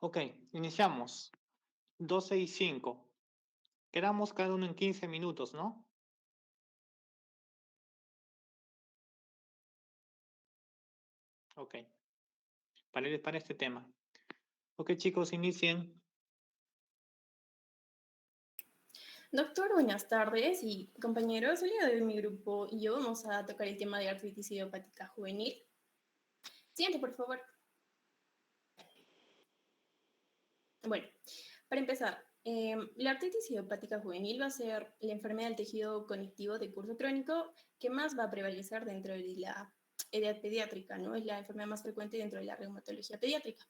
Ok, iniciamos. 12:05. Quedamos cada uno en 15 minutos, ¿no? Ok, para este tema. Ok, chicos, inicien. Doctor, buenas tardes y compañeros. El día de hoy mi grupo y yo vamos a tocar el tema de artritis idiopática juvenil. Siguiente, por favor. Bueno, para empezar, la artritis idiopática juvenil va a ser la enfermedad del tejido conectivo de curso crónico que más va a prevalecer dentro de la edad pediátrica, ¿no? Es la enfermedad más frecuente dentro de la reumatología pediátrica.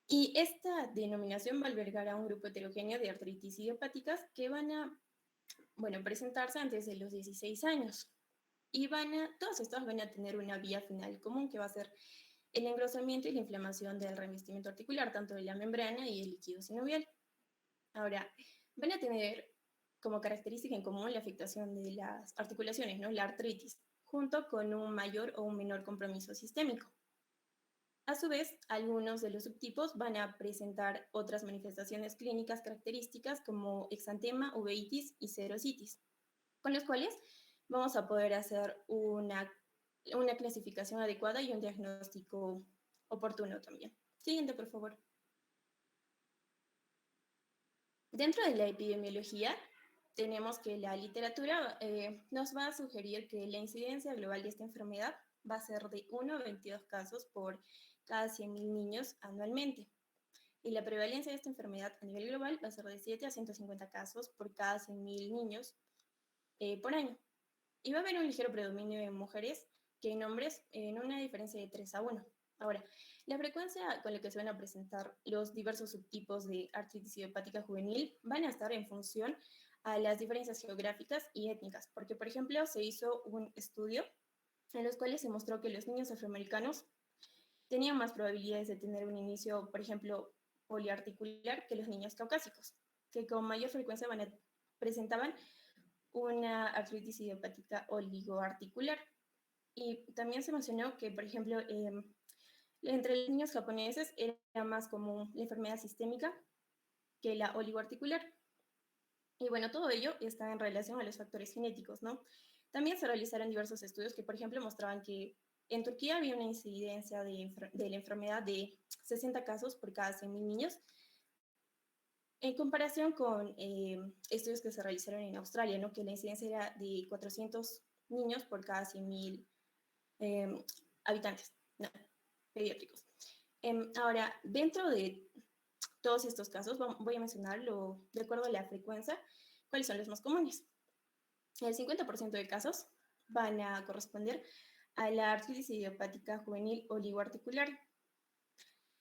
Y esta denominación va a albergar a un grupo heterogéneo de artritis idiopáticas que van a, bueno, presentarse antes de los 16 años. Y todas estas van a tener una vía final común que va a ser el engrosamiento y la inflamación del revestimiento articular, tanto de la membrana y el líquido sinovial. Ahora, van a tener como característica en común la afectación de las articulaciones, ¿no? La artritis, junto con un mayor o un menor compromiso sistémico. A su vez, algunos de los subtipos van a presentar otras manifestaciones clínicas características como exantema, uveitis y xerositis, con los cuales vamos a poder hacer una clasificación adecuada y un diagnóstico oportuno también. Siguiente, por favor. Dentro de la epidemiología, tenemos que la literatura nos va a sugerir que la incidencia global de esta enfermedad va a ser de 1 a 22 casos por cada 100.000 niños anualmente. Y la prevalencia de esta enfermedad a nivel global va a ser de 7 a 150 casos por cada 100.000 niños por año. Y va a haber un ligero predominio en mujeres que en hombres en una diferencia de 3 a 1. Ahora, la frecuencia con la que se van a presentar los diversos subtipos de artritis idiopática juvenil van a estar en función a las diferencias geográficas y étnicas, porque, por ejemplo, se hizo un estudio en los cuales se mostró que los niños afroamericanos tenían más probabilidades de tener un inicio, por ejemplo, poliarticular que los niños caucásicos, que con mayor frecuencia presentaban una artritis idiopática oligoarticular. Y también se mencionó que, por ejemplo, entre los niños japoneses era más común la enfermedad sistémica que la oligoarticular. Y bueno, todo ello está en relación a los factores genéticos, ¿no? También se realizaron diversos estudios que, por ejemplo, mostraban que en Turquía había una incidencia de la enfermedad de 60 casos por cada 100.000 niños, en comparación con estudios que se realizaron en Australia, ¿no? Que la incidencia era de 400 niños por cada 100.000 habitantes, no, pediátricos. Ahora, dentro de todos estos casos, voy a mencionarlo de acuerdo a la frecuencia, cuáles son los más comunes. El 50% de casos van a corresponder a la artritis idiopática juvenil oligoarticular,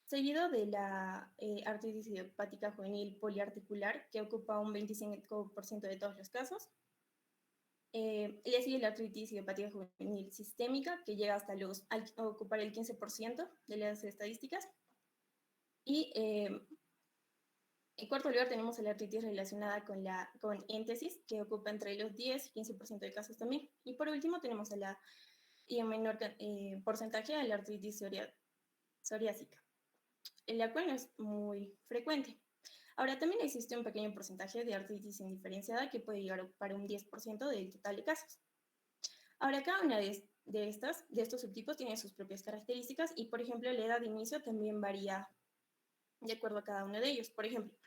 seguido de la artritis idiopática juvenil poliarticular, que ocupa un 25% de todos los casos. Le sigue la artritis idiopática juvenil sistémica, que llega a ocupar el 15% de las estadísticas. Y en cuarto lugar tenemos la artritis relacionada con éntesis, que ocupa entre los 10 y 15% de casos también. Y por último tenemos y en menor porcentaje a la artritis psoriásica, la cual no es muy frecuente. Ahora, también existe un pequeño porcentaje de artritis indiferenciada que puede llegar a ocupar un 10% del total de casos. Ahora, cada una de estos subtipos tiene sus propias características y, por ejemplo, la edad de inicio también varía de acuerdo a cada uno de ellos. Por ejemplo,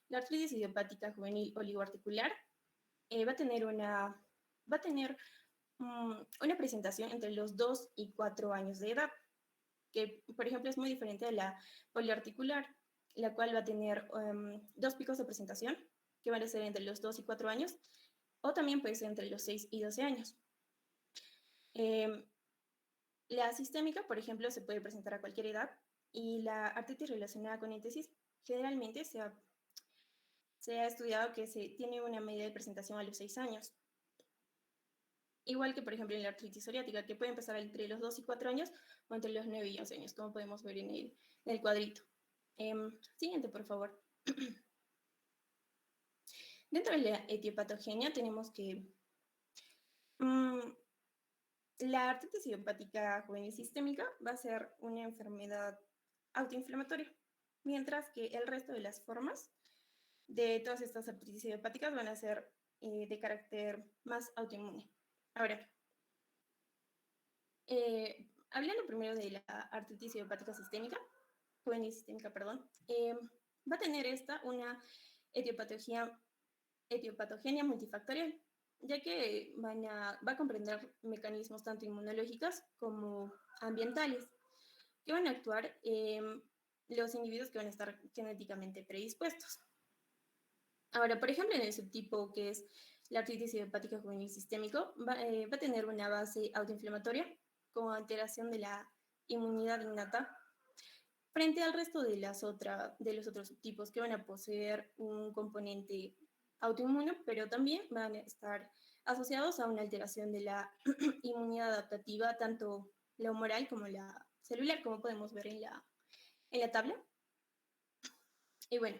la artritis idiopática juvenil oligoarticular va a tener una presentación entre los 2 y 4 años de edad, que, por ejemplo, es muy diferente a la poliarticular, la cual va a tener 2 picos de presentación, que van a ser entre los 2 y 4 años, o también puede ser entre los 6 y 12 años. La sistémica, por ejemplo, se puede presentar a cualquier edad y la artritis relacionada con éntesis generalmente se ha estudiado que se tiene una media de presentación a los 6 años. Igual que, por ejemplo, en la artritis psoriática, que puede empezar entre los 2 y 4 años o entre los 9 y 11 años, como podemos ver en el cuadrito. Siguiente, por favor. Dentro de la etiopatogenia tenemos que la artritis idiopática juvenil sistémica va a ser una enfermedad autoinflamatoria. mientras que el resto de las formas de todas estas artritis idiopáticas van a ser de carácter más autoinmune. Ahora, hablando primero de la artritis idiopática sistémica, juvenil sistémica, perdón, va a tener esta una etiopatogenia multifactorial, ya que va a comprender mecanismos tanto inmunológicos como ambientales, que van a actuar en los individuos que van a estar genéticamente predispuestos. Ahora, por ejemplo, en el subtipo que es la artritis idiopática juvenil sistémico, va a tener una base autoinflamatoria con alteración de la inmunidad innata frente al resto de los otros subtipos que van a poseer un componente autoinmune, pero también van a estar asociados a una alteración de la inmunidad adaptativa, tanto la humoral como la celular, como podemos ver en la tabla. Y bueno,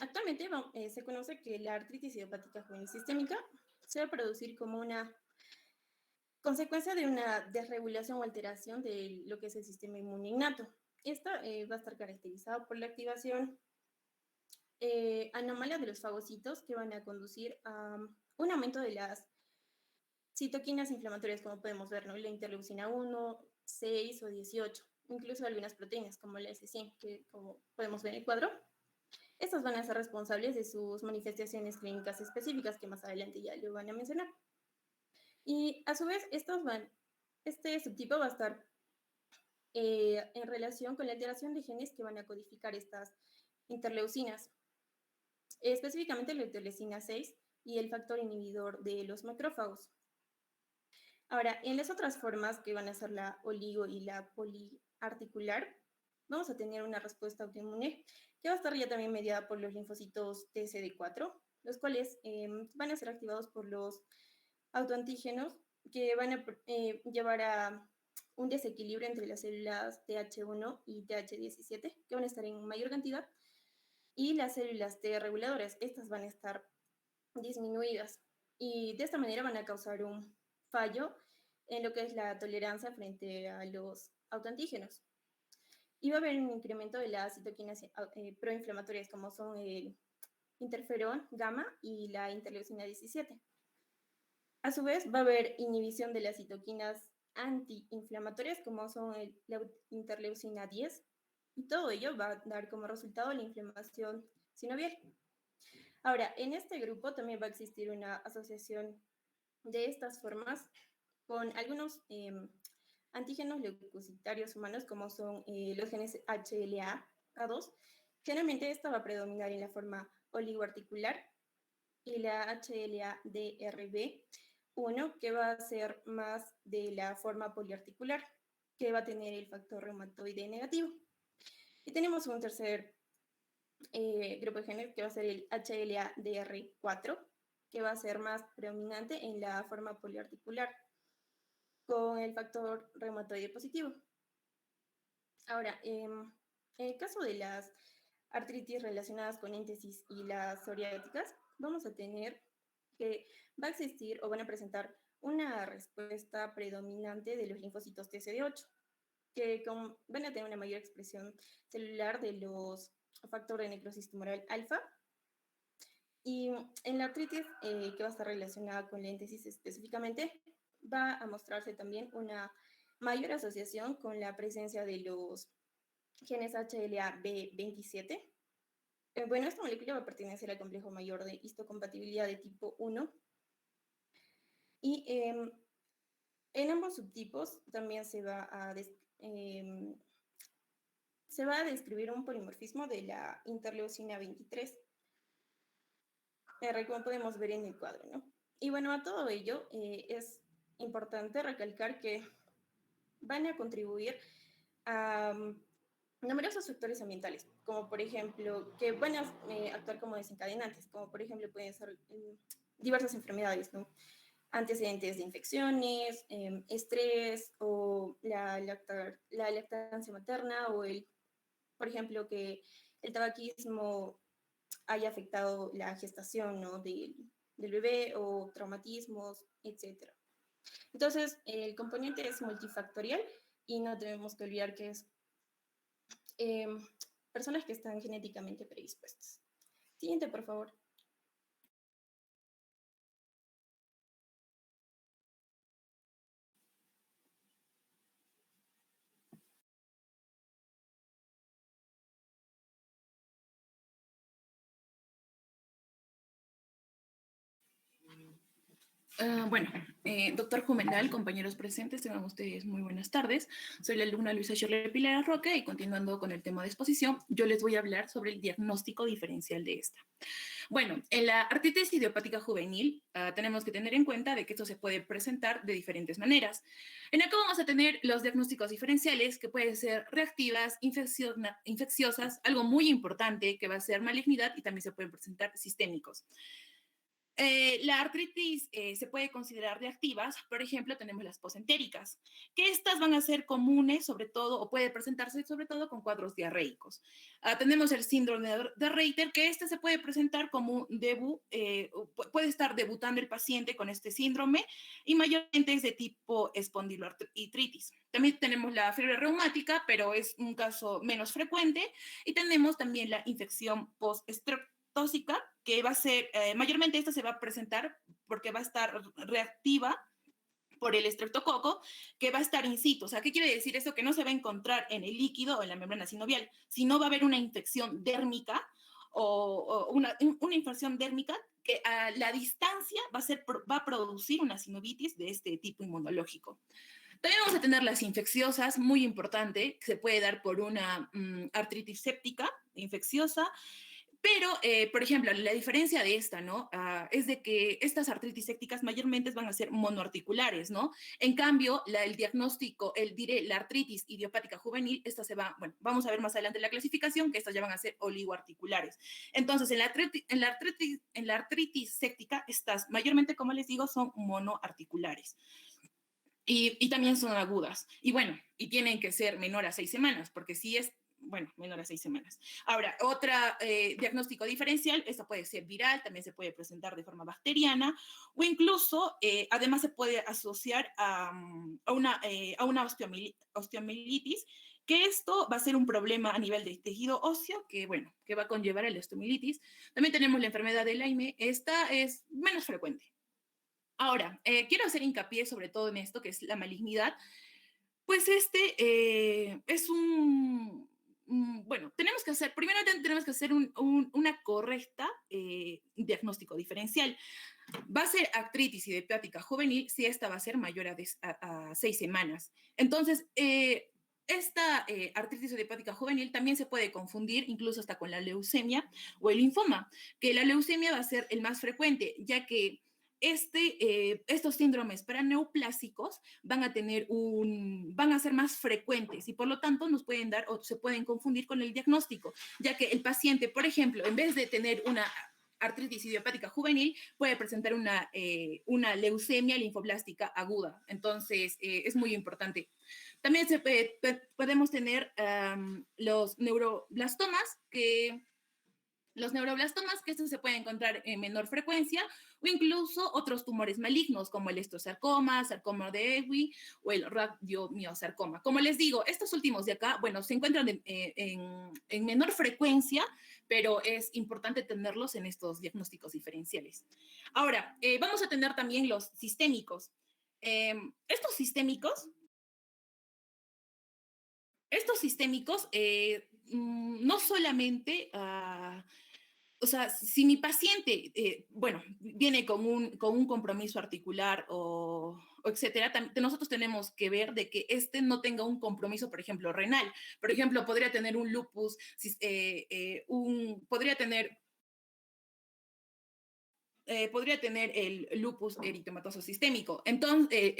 actualmente se conoce que la artritis idiopática juvenil sistémica se va a producir como una consecuencia de una desregulación o alteración de lo que es el sistema inmune innato. Esta va a estar caracterizada por la activación anómala de los fagocitos que van a conducir a un aumento de las citoquinas inflamatorias, como podemos ver, ¿no? La interleucina 1, 6 o 18, incluso algunas proteínas como la S100, que como podemos ver en el cuadro. Estas van a ser responsables de sus manifestaciones clínicas específicas, que más adelante ya lo van a mencionar. Y a su vez, este subtipo va a estar en relación con la alteración de genes que van a codificar estas interleucinas, específicamente la interleucina 6 y el factor inhibidor de los macrófagos. Ahora, en las otras formas, que van a ser la oligo y la poliarticular, vamos a tener una respuesta autoinmune que va a estar ya también mediada por los linfocitos TCD4, los cuales van a ser activados por los autoantígenos que van a llevar a un desequilibrio entre las células TH1 y TH17, que van a estar en mayor cantidad, y las células T reguladoras. Estas van a estar disminuidas y de esta manera van a causar un fallo en lo que es la tolerancia frente a los autoantígenos. Y va a haber un incremento de las citoquinas proinflamatorias, como son el interferón gamma y la interleucina 17. A su vez, va a haber inhibición de las citoquinas antiinflamatorias, como son la interleucina 10, y todo ello va a dar como resultado la inflamación sinovial. Ahora, en este grupo también va a existir una asociación de estas formas con algunos antígenos leucocitarios humanos, como son los genes HLA-A2. Generalmente esta va a predominar en la forma oligoarticular, y la HLA-DRB1, que va a ser más de la forma poliarticular, que va a tener el factor reumatoide negativo. Y tenemos un tercer grupo de genes que va a ser el HLA-DR4, que va a ser más predominante en la forma poliarticular, con el factor reumatoide positivo. Ahora, en el caso de las artritis relacionadas con éntesis y las psoriáticas, vamos a tener que va a existir o van a presentar una respuesta predominante de los linfocitos TCD8, que van a tener una mayor expresión celular de los factores de necrosis tumoral alfa. Y en la artritis, que va a estar relacionada con la éntesis específicamente, va a mostrarse también una mayor asociación con la presencia de los genes HLA-B27. Bueno, esta molécula va a pertenecer al complejo mayor de histocompatibilidad de tipo 1. Y en ambos subtipos también se va a describir un polimorfismo de la interleucina 23, como podemos ver en el cuadro, ¿no? Y bueno, a todo ello es importante recalcar que van a contribuir a numerosos factores ambientales, como por ejemplo, que van a actuar como desencadenantes, como por ejemplo pueden ser diversas enfermedades, ¿no? Antecedentes de infecciones, estrés o la lactancia materna, o por ejemplo, que el tabaquismo haya afectado la gestación, ¿no?, del bebé, o traumatismos, etc. Entonces, el componente es multifactorial y no tenemos que olvidar que es personas que están genéticamente predispuestas. Siguiente, por favor. Bueno, doctor Jumenal, compañeros presentes, tengan ustedes muy buenas tardes. Soy la alumna Luisa Shirley Pilar Roque y continuando con el tema de exposición, yo les voy a hablar sobre el diagnóstico diferencial de esta. Bueno, en la artritis idiopática juvenil tenemos que tener en cuenta de que esto se puede presentar de diferentes maneras. En acá vamos a tener los diagnósticos diferenciales que pueden ser reactivas, infecciosas, algo muy importante que va a ser malignidad y también se pueden presentar sistémicos. La artritis se puede considerar reactivas, por ejemplo, tenemos las posentéricas, que estas van a ser comunes sobre todo, o puede presentarse sobre todo con cuadros diarreicos. Tenemos el síndrome de Reiter, que este se puede presentar como un debut, puede estar debutando el paciente con este síndrome y mayormente es de tipo espondiloartritis. También tenemos la fiebre reumática, pero es un caso menos frecuente, y tenemos también la infección post-estreptósica, que va a ser, mayormente esta se va a presentar porque va a estar reactiva por el estreptococo, que va a estar in situ. O sea, ¿qué quiere decir eso? Que no se va a encontrar en el líquido o en la membrana sinovial, sino va a haber una infección dérmica o una infección dérmica que a la distancia va a producir una sinovitis de este tipo inmunológico. También vamos a tener las infecciosas, muy importante, que se puede dar por una artritis séptica infecciosa. Pero, por ejemplo, la diferencia de esta, ¿no? Es de que estas artritis sépticas mayormente van a ser monoarticulares, ¿no? En cambio, el diagnóstico, la artritis idiopática juvenil, esta se va, bueno, vamos a ver más adelante la clasificación, que estas ya van a ser oligoarticulares. Entonces, en la artritis séptica, estas mayormente, como les digo, son monoarticulares. Y también son agudas. Y bueno, y tienen que ser menor a 6 semanas, porque si es bueno, menor a 6 semanas. Ahora, otra diagnóstico diferencial, esta puede ser viral, también se puede presentar de forma bacteriana, o incluso, además se puede asociar a una osteomielitis, que esto va a ser un problema a nivel de tejido óseo, que bueno, que va a conllevar a la osteomielitis. También tenemos la enfermedad de Lyme, esta es menos frecuente. Ahora, quiero hacer hincapié sobre todo en esto, que es la malignidad. Pues es bueno, primero tenemos que hacer una correcta diagnóstico diferencial. Va a ser artritis idiopática juvenil si esta va a ser mayor a 6 semanas. Entonces, esta artritis idiopática juvenil también se puede confundir incluso hasta con la leucemia o el linfoma, que la leucemia va a ser el más frecuente, ya que estos síndromes paraneoplásicos van a ser más frecuentes y por lo tanto nos pueden dar o se pueden confundir con el diagnóstico, ya que el paciente, por ejemplo, en vez de tener una artritis idiopática juvenil, puede presentar una leucemia linfoblástica aguda. Entonces, es muy importante. También podemos tener los neuroblastomas, que estos se pueden encontrar en menor frecuencia, o incluso otros tumores malignos, como el osteosarcoma, sarcoma de Ewing o el radiomiosarcoma. Como les digo, estos últimos de acá, bueno, se encuentran en menor frecuencia, pero es importante tenerlos en estos diagnósticos diferenciales. Ahora, vamos a tener también los sistémicos. Estos sistémicos no solamente o sea, si mi paciente, bueno, viene con un compromiso articular o etcétera, nosotros tenemos que ver de que no tenga un compromiso, por ejemplo, renal. Por ejemplo, podría tener un lupus, podría tener el lupus eritematoso sistémico. Entonces,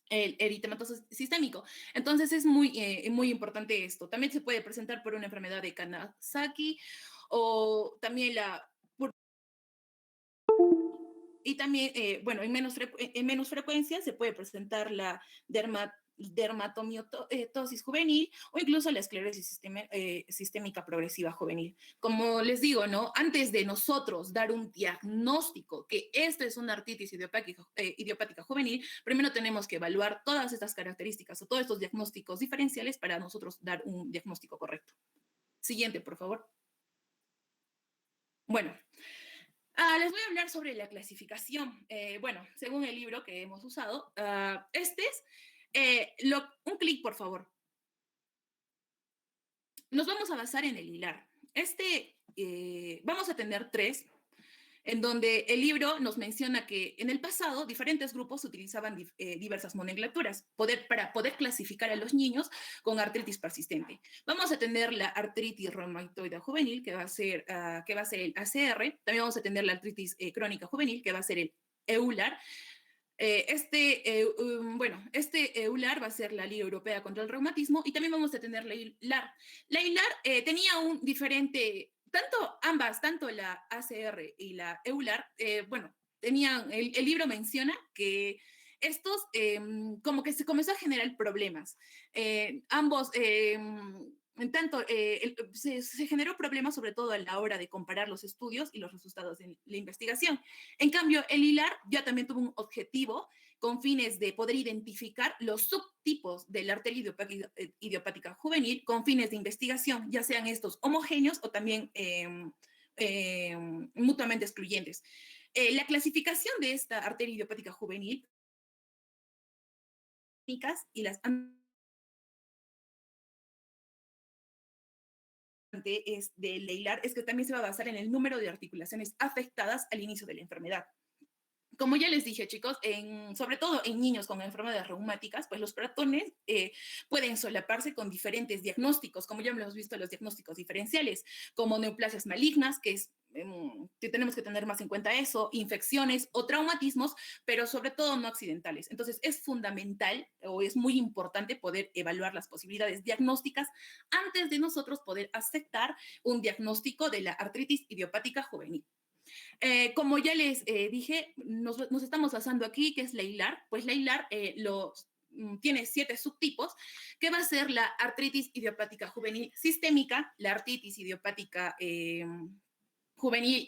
el eritematoso sistémico. Entonces es muy importante esto. También se puede presentar por una enfermedad de Kawasaki o también y también, bueno, en menos frecuencia se puede presentar la dermatomiotosis juvenil o incluso la esclerosis sistémica progresiva juvenil. Como les digo, ¿no? Antes de nosotros dar un diagnóstico que esta es una artritis idiopática juvenil, primero tenemos que evaluar todas estas características o todos estos diagnósticos diferenciales para nosotros dar un diagnóstico correcto. Siguiente, por favor. Bueno, les voy a hablar sobre la clasificación. Bueno, según el libro que hemos usado, este es un clic, por favor. Nos vamos a basar en el hilar. Vamos a tener 3, en donde el libro nos menciona que en el pasado diferentes grupos utilizaban diversas nomenclaturas para poder clasificar a los niños con artritis persistente. Vamos a tener la artritis reumatoide juvenil, que va a ser el ACR. También vamos a tener la artritis crónica juvenil, que va a ser el EULAR. EULAR va a ser la Liga Europea contra el Reumatismo, y también vamos a tener la ILAR. La ILAR tenía un diferente, tanto la ACR y la EULAR, tenían, el libro menciona que estos como que se comenzó a generar problemas. Se generó problemas sobre todo a la hora de comparar los estudios y los resultados de la investigación. En cambio, el ILAR ya también tuvo un objetivo con fines de poder identificar los subtipos de la artritis idiopática juvenil con fines de investigación, ya sean estos homogéneos o también mutuamente excluyentes. La clasificación de esta arteria idiopática juvenil y las de Leilar es que también se va a basar en el número de articulaciones afectadas al inicio de la enfermedad. Como ya les dije, chicos, sobre todo en niños con enfermedades reumáticas, pues los patrones pueden solaparse con diferentes diagnósticos, como ya hemos visto los diagnósticos diferenciales, como neoplasias malignas, que tenemos que tener más en cuenta eso, infecciones o traumatismos, pero sobre todo no accidentales. Entonces, es fundamental o es muy importante poder evaluar las posibilidades diagnósticas antes de nosotros poder aceptar un diagnóstico de la artritis idiopática juvenil. Como ya les dije, nos estamos basando aquí, que es la ILAR. Pues la ILAR tiene 7 subtipos, que va a ser la artritis idiopática juvenil sistémica, la artritis idiopática juvenil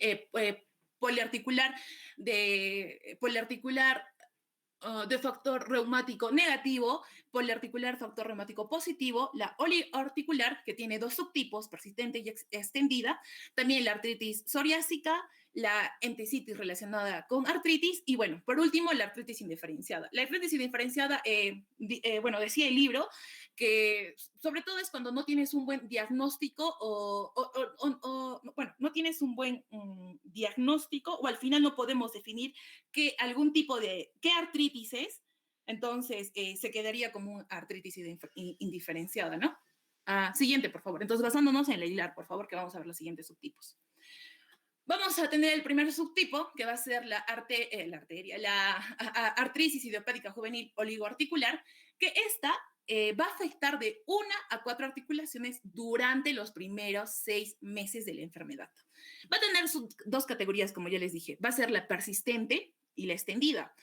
poliarticular de factor reumático negativo, poliarticular factor reumático positivo, la oliarticular, que tiene 2 subtipos, persistente y extendida, también la artritis psoriásica, la entesitis relacionada con artritis, y bueno, por último, la artritis indiferenciada. La artritis indiferenciada, decía el libro, que sobre todo es cuando no tienes un buen diagnóstico no tienes un buen diagnóstico, o al final no podemos definir qué artritis es, entonces se quedaría como una artritis indiferenciada, ¿no? Siguiente, por favor. Entonces, basándonos en la hilar, por favor, que vamos a ver los siguientes subtipos. Vamos a tener el primer subtipo, que va a ser la artritis idiopática juvenil oligoarticular, que esta va a afectar de 1 a 4 articulaciones durante los primeros 6 meses de la enfermedad. Va a tener 2 categorías, como ya les dije. Va a ser la persistente y la extendida.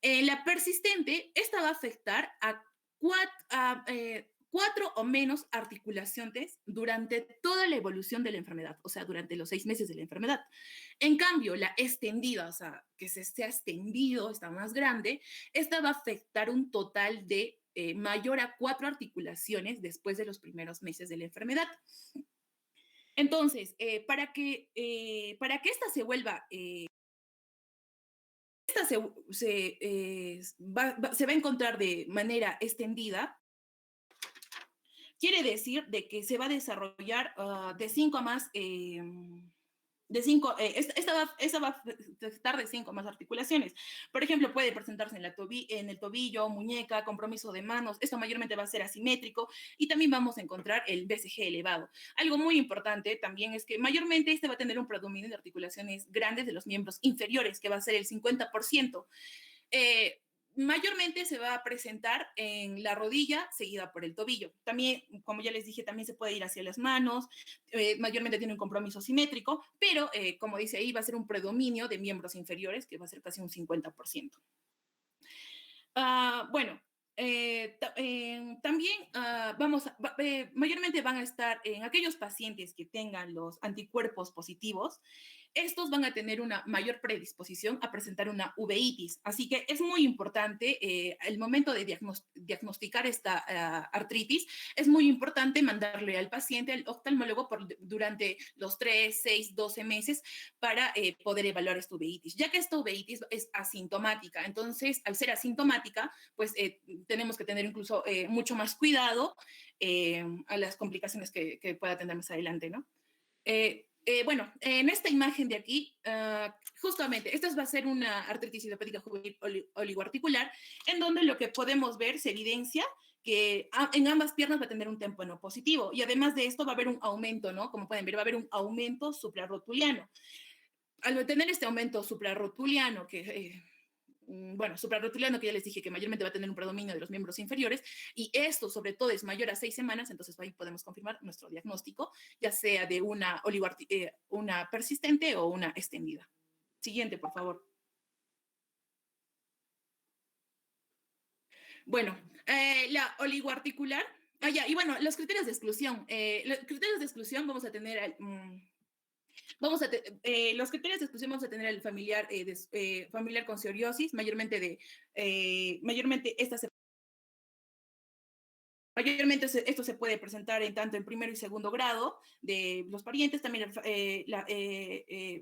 La persistente, esta va a afectar a 4 o menos articulaciones durante toda la evolución de la enfermedad, o sea, durante los 6 meses de la enfermedad. En cambio, la extendida, o sea, que se esté extendido, está más grande, esta va a afectar un total de mayor a 4 articulaciones después de los primeros meses de la enfermedad. Entonces, para que esta se vuelva... se va a encontrar de manera extendida, quiere decir de que se va a desarrollar de 5 a más... esta va a afectar de 5 más articulaciones. Por ejemplo, puede presentarse en el tobillo, muñeca, compromiso de manos. Esto mayormente va a ser asimétrico, y también vamos a encontrar el BCG elevado. Algo muy importante también es que mayormente va a tener un predominio de articulaciones grandes de los miembros inferiores, que va a ser el 50%. Mayormente se va a presentar en la rodilla, seguida por el tobillo. También, como ya les dije, también se puede ir hacia las manos. Mayormente tiene un compromiso simétrico, pero como dice ahí, va a ser un predominio de miembros inferiores, que va a ser casi un 50%. Bueno, También mayormente van a estar en aquellos pacientes que tengan los anticuerpos positivos. Estos van a tener una mayor predisposición a presentar una uveitis. Así que es muy importante, el momento de diagnosticar esta artritis, es muy importante mandarle al paciente al oftalmólogo durante los 3, 6, 12 meses para poder evaluar esta uveitis, ya que esta uveitis es asintomática. Entonces, al ser asintomática, pues tenemos que tener incluso mucho más cuidado a las complicaciones que pueda tener más adelante, ¿no? Bueno, en esta imagen de aquí, justamente, esta va a ser una artritis idiopática juvenil oligoarticular, en donde lo que podemos ver se evidencia que en ambas piernas va a tener un témpano positivo, y además de esto va a haber un aumento, ¿no? Como pueden ver, va a haber un aumento suprarrotuliano. Al tener este aumento suprarrotuliano, bueno, suprarrotuliano, que ya les dije que mayormente va a tener un predominio de los miembros inferiores, y esto sobre todo es mayor a 6 semanas, entonces ahí podemos confirmar nuestro diagnóstico, ya sea de una persistente o una extendida. Siguiente, por favor. Bueno, la oligoarticular, y bueno, los criterios de exclusión. Los criterios de exclusión vamos a tener los criterios de exclusión vamos a tener el familiar, familiar con psoriasis, mayormente esto se puede presentar tanto en primero y segundo grado de los parientes, también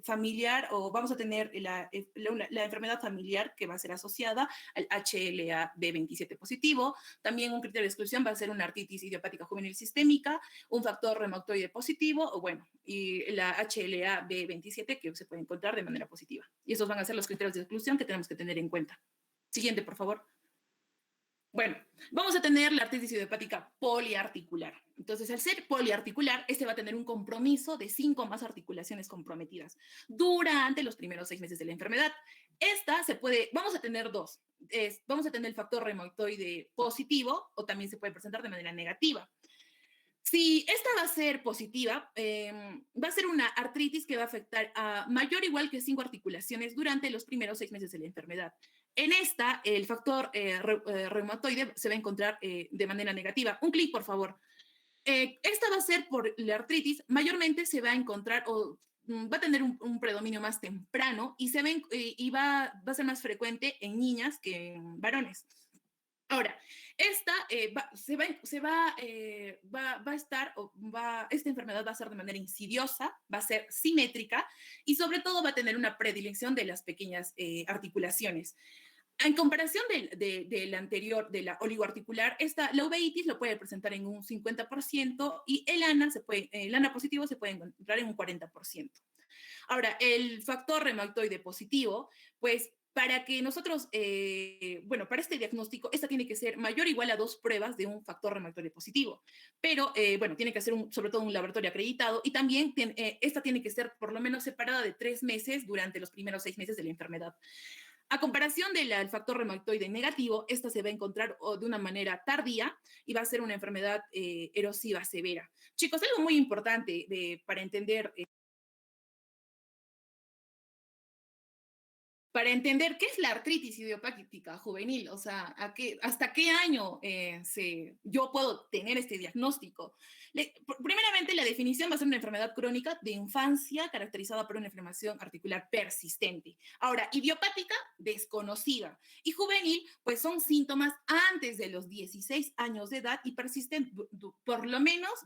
familiar, o vamos a tener la enfermedad familiar que va a ser asociada al HLA-B27 positivo. También un criterio de exclusión va a ser una artritis idiopática juvenil sistémica, un factor reumatoide positivo, o bueno, y la HLA-B27 que se puede encontrar de manera positiva. Y esos van a ser los criterios de exclusión que tenemos que tener en cuenta. Siguiente, por favor. Bueno, vamos a tener la artritis idiopática poliarticular. Entonces, al ser poliarticular, este va a tener un compromiso de 5 o más articulaciones comprometidas durante los primeros 6 meses de la enfermedad. Vamos a tener dos. Vamos a tener el factor reumatoide positivo, o también se puede presentar de manera negativa. Si esta va a ser positiva, va a ser una artritis que va a afectar a mayor o igual que 5 articulaciones durante los primeros 6 meses de la enfermedad. En esta, el factor reumatoide se va a encontrar de manera negativa. Un clic, por favor. Esta va a ser por la artritis, mayormente se va a encontrar o va a tener un predominio más temprano y va a ser más frecuente en niñas que en varones. Ahora, esta esta enfermedad va a ser de manera insidiosa, va a ser simétrica y sobre todo va a tener una predilección de las pequeñas articulaciones. En comparación del anterior, de la oligoarticular, la uveitis lo puede presentar en un 50% y el ANA positivo se puede encontrar en un 40%. Ahora, el factor reumatoide positivo, pues para que nosotros, para este diagnóstico, esta tiene que ser mayor o igual a 2 pruebas de un factor reumatoide positivo. Pero, tiene que ser sobre todo un laboratorio acreditado y también esta tiene que ser por lo menos separada de 3 meses durante los primeros 6 meses de la enfermedad. A comparación del factor reumatoide negativo, esta se va a encontrar de una manera tardía y va a ser una enfermedad erosiva severa. Chicos, algo muy importante para entender qué es la artritis idiopática juvenil, o sea, hasta qué año yo puedo tener este diagnóstico. Primeramente, la definición va a ser una enfermedad crónica de infancia caracterizada por una inflamación articular persistente. Ahora, idiopática, desconocida. Y juvenil, pues son síntomas antes de los 16 años de edad y persisten por lo menos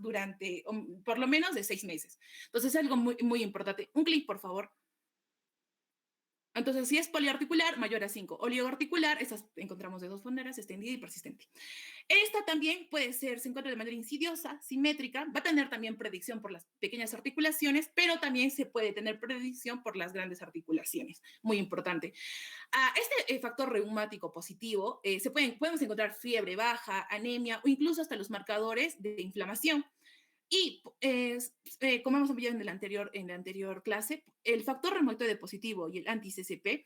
de 6 meses. Entonces, es algo muy, muy importante. Un clic, por favor. Entonces, si es poliarticular, mayor a 5. Oligoarticular, estas encontramos de 2 maneras, extendida y persistente. Esta también se encuentra de manera insidiosa, simétrica, va a tener también predicción por las pequeñas articulaciones, pero también se puede tener predicción por las grandes articulaciones. Muy importante. Este factor reumático positivo, podemos encontrar fiebre baja, anemia o incluso hasta los marcadores de inflamación. Y como hemos visto en la anterior clase, el factor reumatoide positivo y el anti-CCP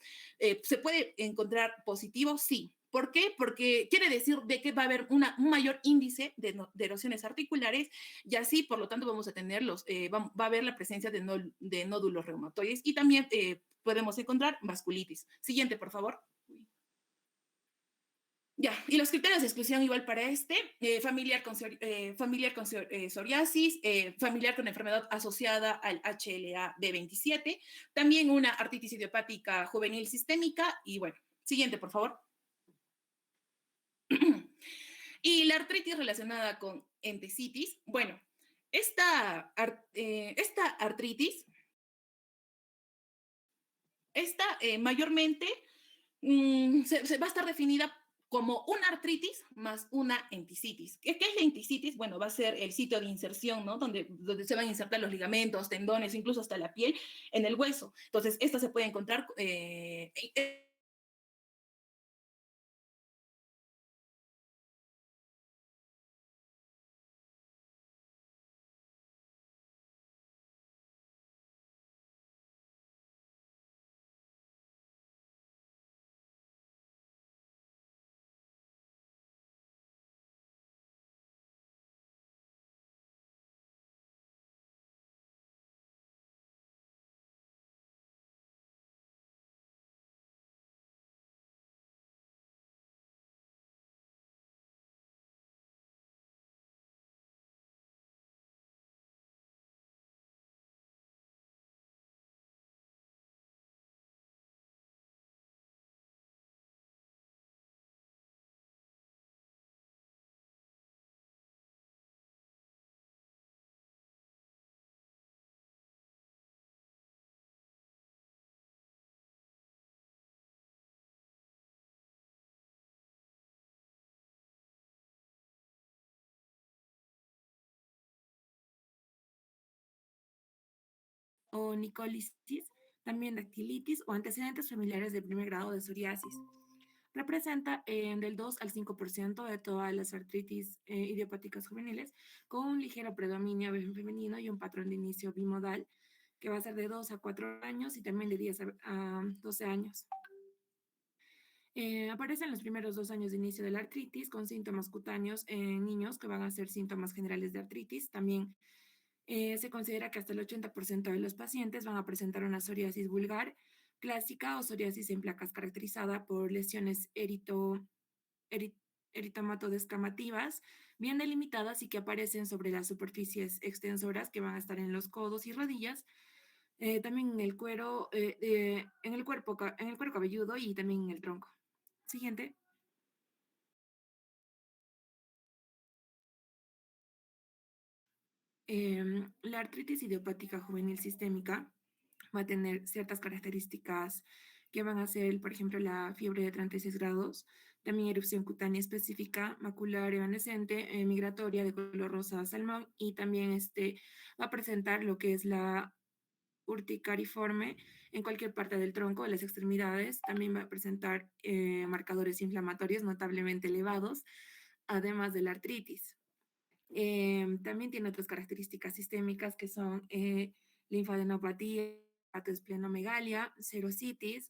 se puede encontrar positivo, sí. ¿Por qué? Porque quiere decir de que va a haber un mayor índice de erosiones articulares y así, por lo tanto, vamos a tener va a haber la presencia de nódulos reumatoides y también podemos encontrar vasculitis. Siguiente, por favor. Ya, y los criterios de exclusión igual para familiar con psoriasis, familiar con enfermedad asociada al HLA d 27, también una artritis idiopática juvenil sistémica, y bueno, siguiente, por favor. Y la artritis relacionada con entesitis, bueno, esta artritis, mayormente se va a estar definida como una artritis más una entisitis. ¿Qué es la entisitis? Bueno, va a ser el sitio de inserción, ¿no? Donde se van a insertar los ligamentos, tendones, incluso hasta la piel en el hueso. Entonces, esta se puede encontrar o nicolitis, también dactilitis o antecedentes familiares de primer grado de psoriasis. Representa del 2 al 5% de todas las artritis idiopáticas juveniles, con un ligero predominio femenino y un patrón de inicio bimodal, que va a ser de 2 a 4 años y también de 10 a 12 años. Aparecen los primeros 2 años de inicio de la artritis con síntomas cutáneos en niños que van a ser síntomas generales de artritis. También se considera que hasta el 80% de los pacientes van a presentar una psoriasis vulgar clásica o psoriasis en placas caracterizada por lesiones eri- eritomatodeescamativas bien delimitadas y que aparecen sobre las superficies extensoras que van a estar en los codos y rodillas, también en el cuero, en el cuero cabelludo y también en el tronco. Siguiente. La artritis idiopática juvenil sistémica va a tener ciertas características que van a ser, por ejemplo, la fiebre de 36 grados, también erupción cutánea específica, macular evanescente, migratoria de color rosa salmón y también va a presentar lo que es la urticariforme en cualquier parte del tronco, de las extremidades. También va a presentar marcadores inflamatorios notablemente elevados, además de la artritis. También tiene otras características sistémicas que son linfadenopatía, esplenomegalia, serositis,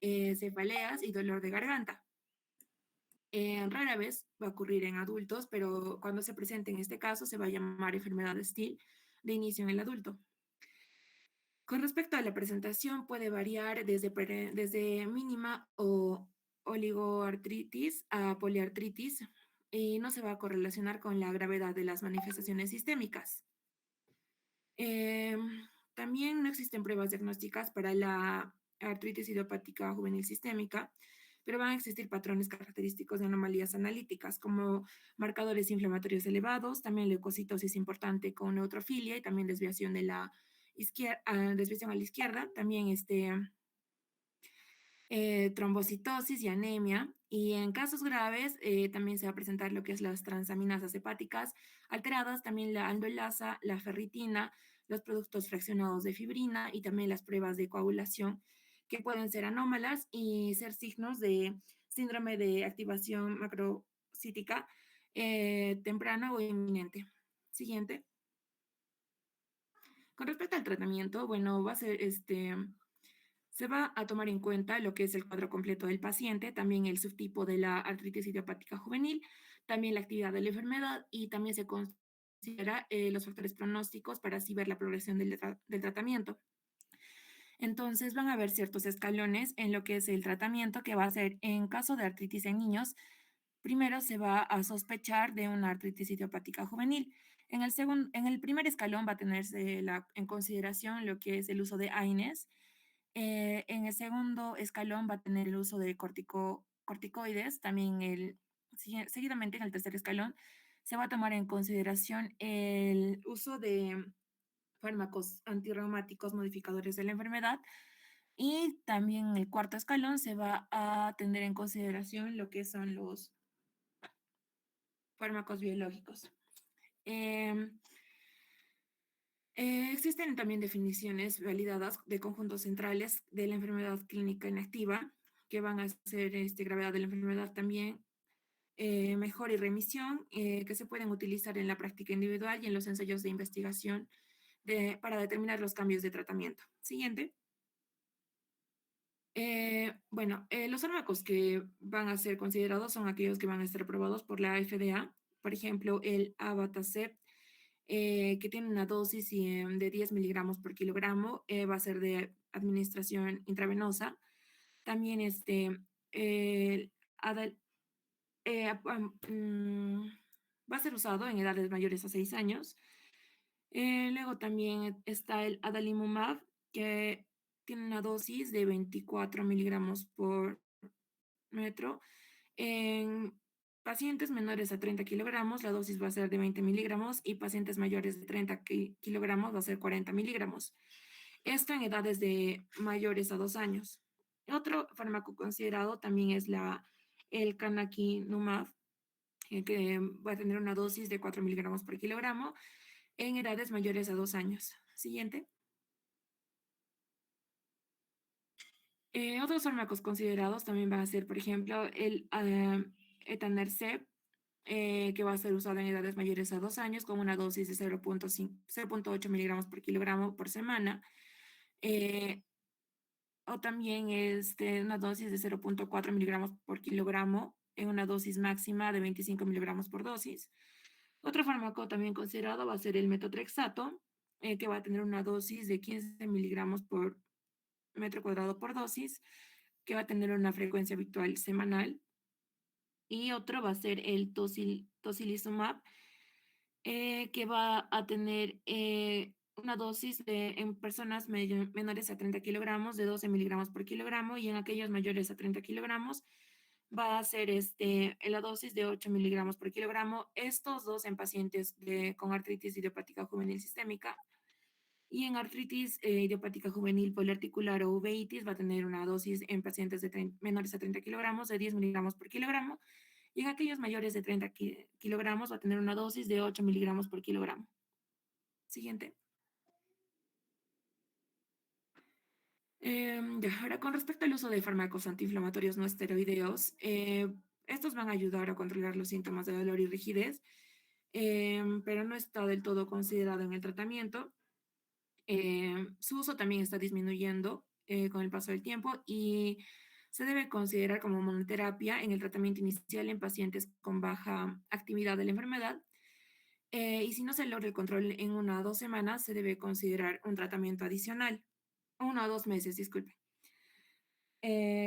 cefaleas y dolor de garganta. Rara vez va a ocurrir en adultos, pero cuando se presente en este caso se va a llamar enfermedad de Still de inicio en el adulto. Con respecto a la presentación, puede variar desde mínima o oligoartritis a poliartritis y no se va a correlacionar con la gravedad de las manifestaciones sistémicas. También no existen pruebas diagnósticas para la artritis idiopática juvenil sistémica, pero van a existir patrones característicos de anomalías analíticas como marcadores inflamatorios elevados, también leucocitosis importante con neutrofilia y también desviación de la desviación a la izquierda, también trombocitosis y anemia. Y en casos graves también se va a presentar lo que es las transaminasas hepáticas alteradas, también la aldolasa, la ferritina, los productos fraccionados de fibrina y también las pruebas de coagulación que pueden ser anómalas y ser signos de síndrome de activación macrocítica temprana o inminente. Siguiente. Con respecto al tratamiento, bueno, va a ser se va a tomar en cuenta lo que es el cuadro completo del paciente, también el subtipo de la artritis idiopática juvenil, también la actividad de la enfermedad y también se considera los factores pronósticos para así ver la progresión del tratamiento. Entonces van a haber ciertos escalones en lo que es el tratamiento que va a ser en caso de artritis en niños, primero se va a sospechar de una artritis idiopática juvenil. En el primer escalón va a tenerse en consideración lo que es el uso de AINES. En el segundo escalón va a tener el uso de corticoides. También seguidamente en el tercer escalón se va a tomar en consideración el uso de fármacos antirreumáticos modificadores de la enfermedad. Y también en el cuarto escalón se va a tener en consideración lo que son los fármacos biológicos. Existen también definiciones validadas de conjuntos centrales de la enfermedad clínica inactiva, que van a ser gravedad de la enfermedad también, mejora y remisión, que se pueden utilizar en la práctica individual y en los ensayos de investigación para determinar los cambios de tratamiento. Siguiente. Los fármacos que van a ser considerados son aquellos que van a estar aprobados por la FDA. Por ejemplo, el Abatacept, que tiene una dosis de 10 miligramos por kilogramo, va a ser de administración intravenosa. También el va a ser usado en edades mayores a 6 años. Luego también está el adalimumab, que tiene una dosis de 24 miligramos por metro. En pacientes menores a 30 kilogramos, la dosis va a ser de 20 miligramos y pacientes mayores de 30 kilogramos va a ser 40 miligramos. Esto en edades de mayores a 2 años. Otro fármaco considerado también es el canakinumab, que va a tener una dosis de 4 miligramos por kilogramo en edades mayores a 2 años. Siguiente. Otros fármacos considerados también van a ser, por ejemplo, el etanercept, que va a ser usado en edades mayores a 2 años con una dosis de 0.8 miligramos por kilogramo por semana. O también una dosis de 0.4 miligramos por kilogramo en una dosis máxima de 25 miligramos por dosis. Otro fármaco también considerado va a ser el metotrexato, que va a tener una dosis de 15 miligramos por metro cuadrado por dosis, que va a tener una frecuencia habitual semanal. Y otro va a ser el tocilizumab, que va a tener una dosis en personas menores a 30 kilogramos de 12 miligramos por kilogramo, y en aquellos mayores a 30 kilogramos va a ser la dosis de 8 miligramos por kilogramo. Estos dos en pacientes con artritis idiopática juvenil sistémica. Y en artritis idiopática juvenil poliarticular o uveitis va a tener una dosis en pacientes menores a 30 kilogramos de 10 miligramos por kilogramo, y en aquellos mayores de 30 kilogramos va a tener una dosis de 8 miligramos por kilogramo. Siguiente. Ahora, con respecto al uso de fármacos antiinflamatorios no esteroideos, estos van a ayudar a controlar los síntomas de dolor y rigidez, pero no está del todo considerado en el tratamiento. Su uso también está disminuyendo con el paso del tiempo y se debe considerar como monoterapia en el tratamiento inicial en pacientes con baja actividad de la enfermedad. Y si no se logra el control en 1 o 2 semanas, se debe considerar un tratamiento adicional. 1 o 2 meses, disculpe.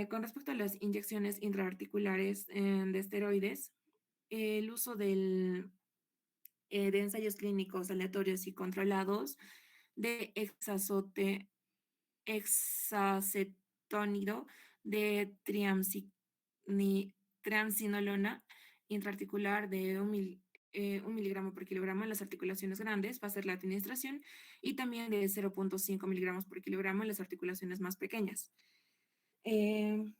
Con respecto a las inyecciones intraarticulares de esteroides, el uso de ensayos clínicos aleatorios y controlados de hexacetónido de triamcinolona intraarticular de 1 miligramo por kilogramo en las articulaciones grandes va a ser la administración, y también de 0.5 miligramos por kilogramo en las articulaciones más pequeñas. El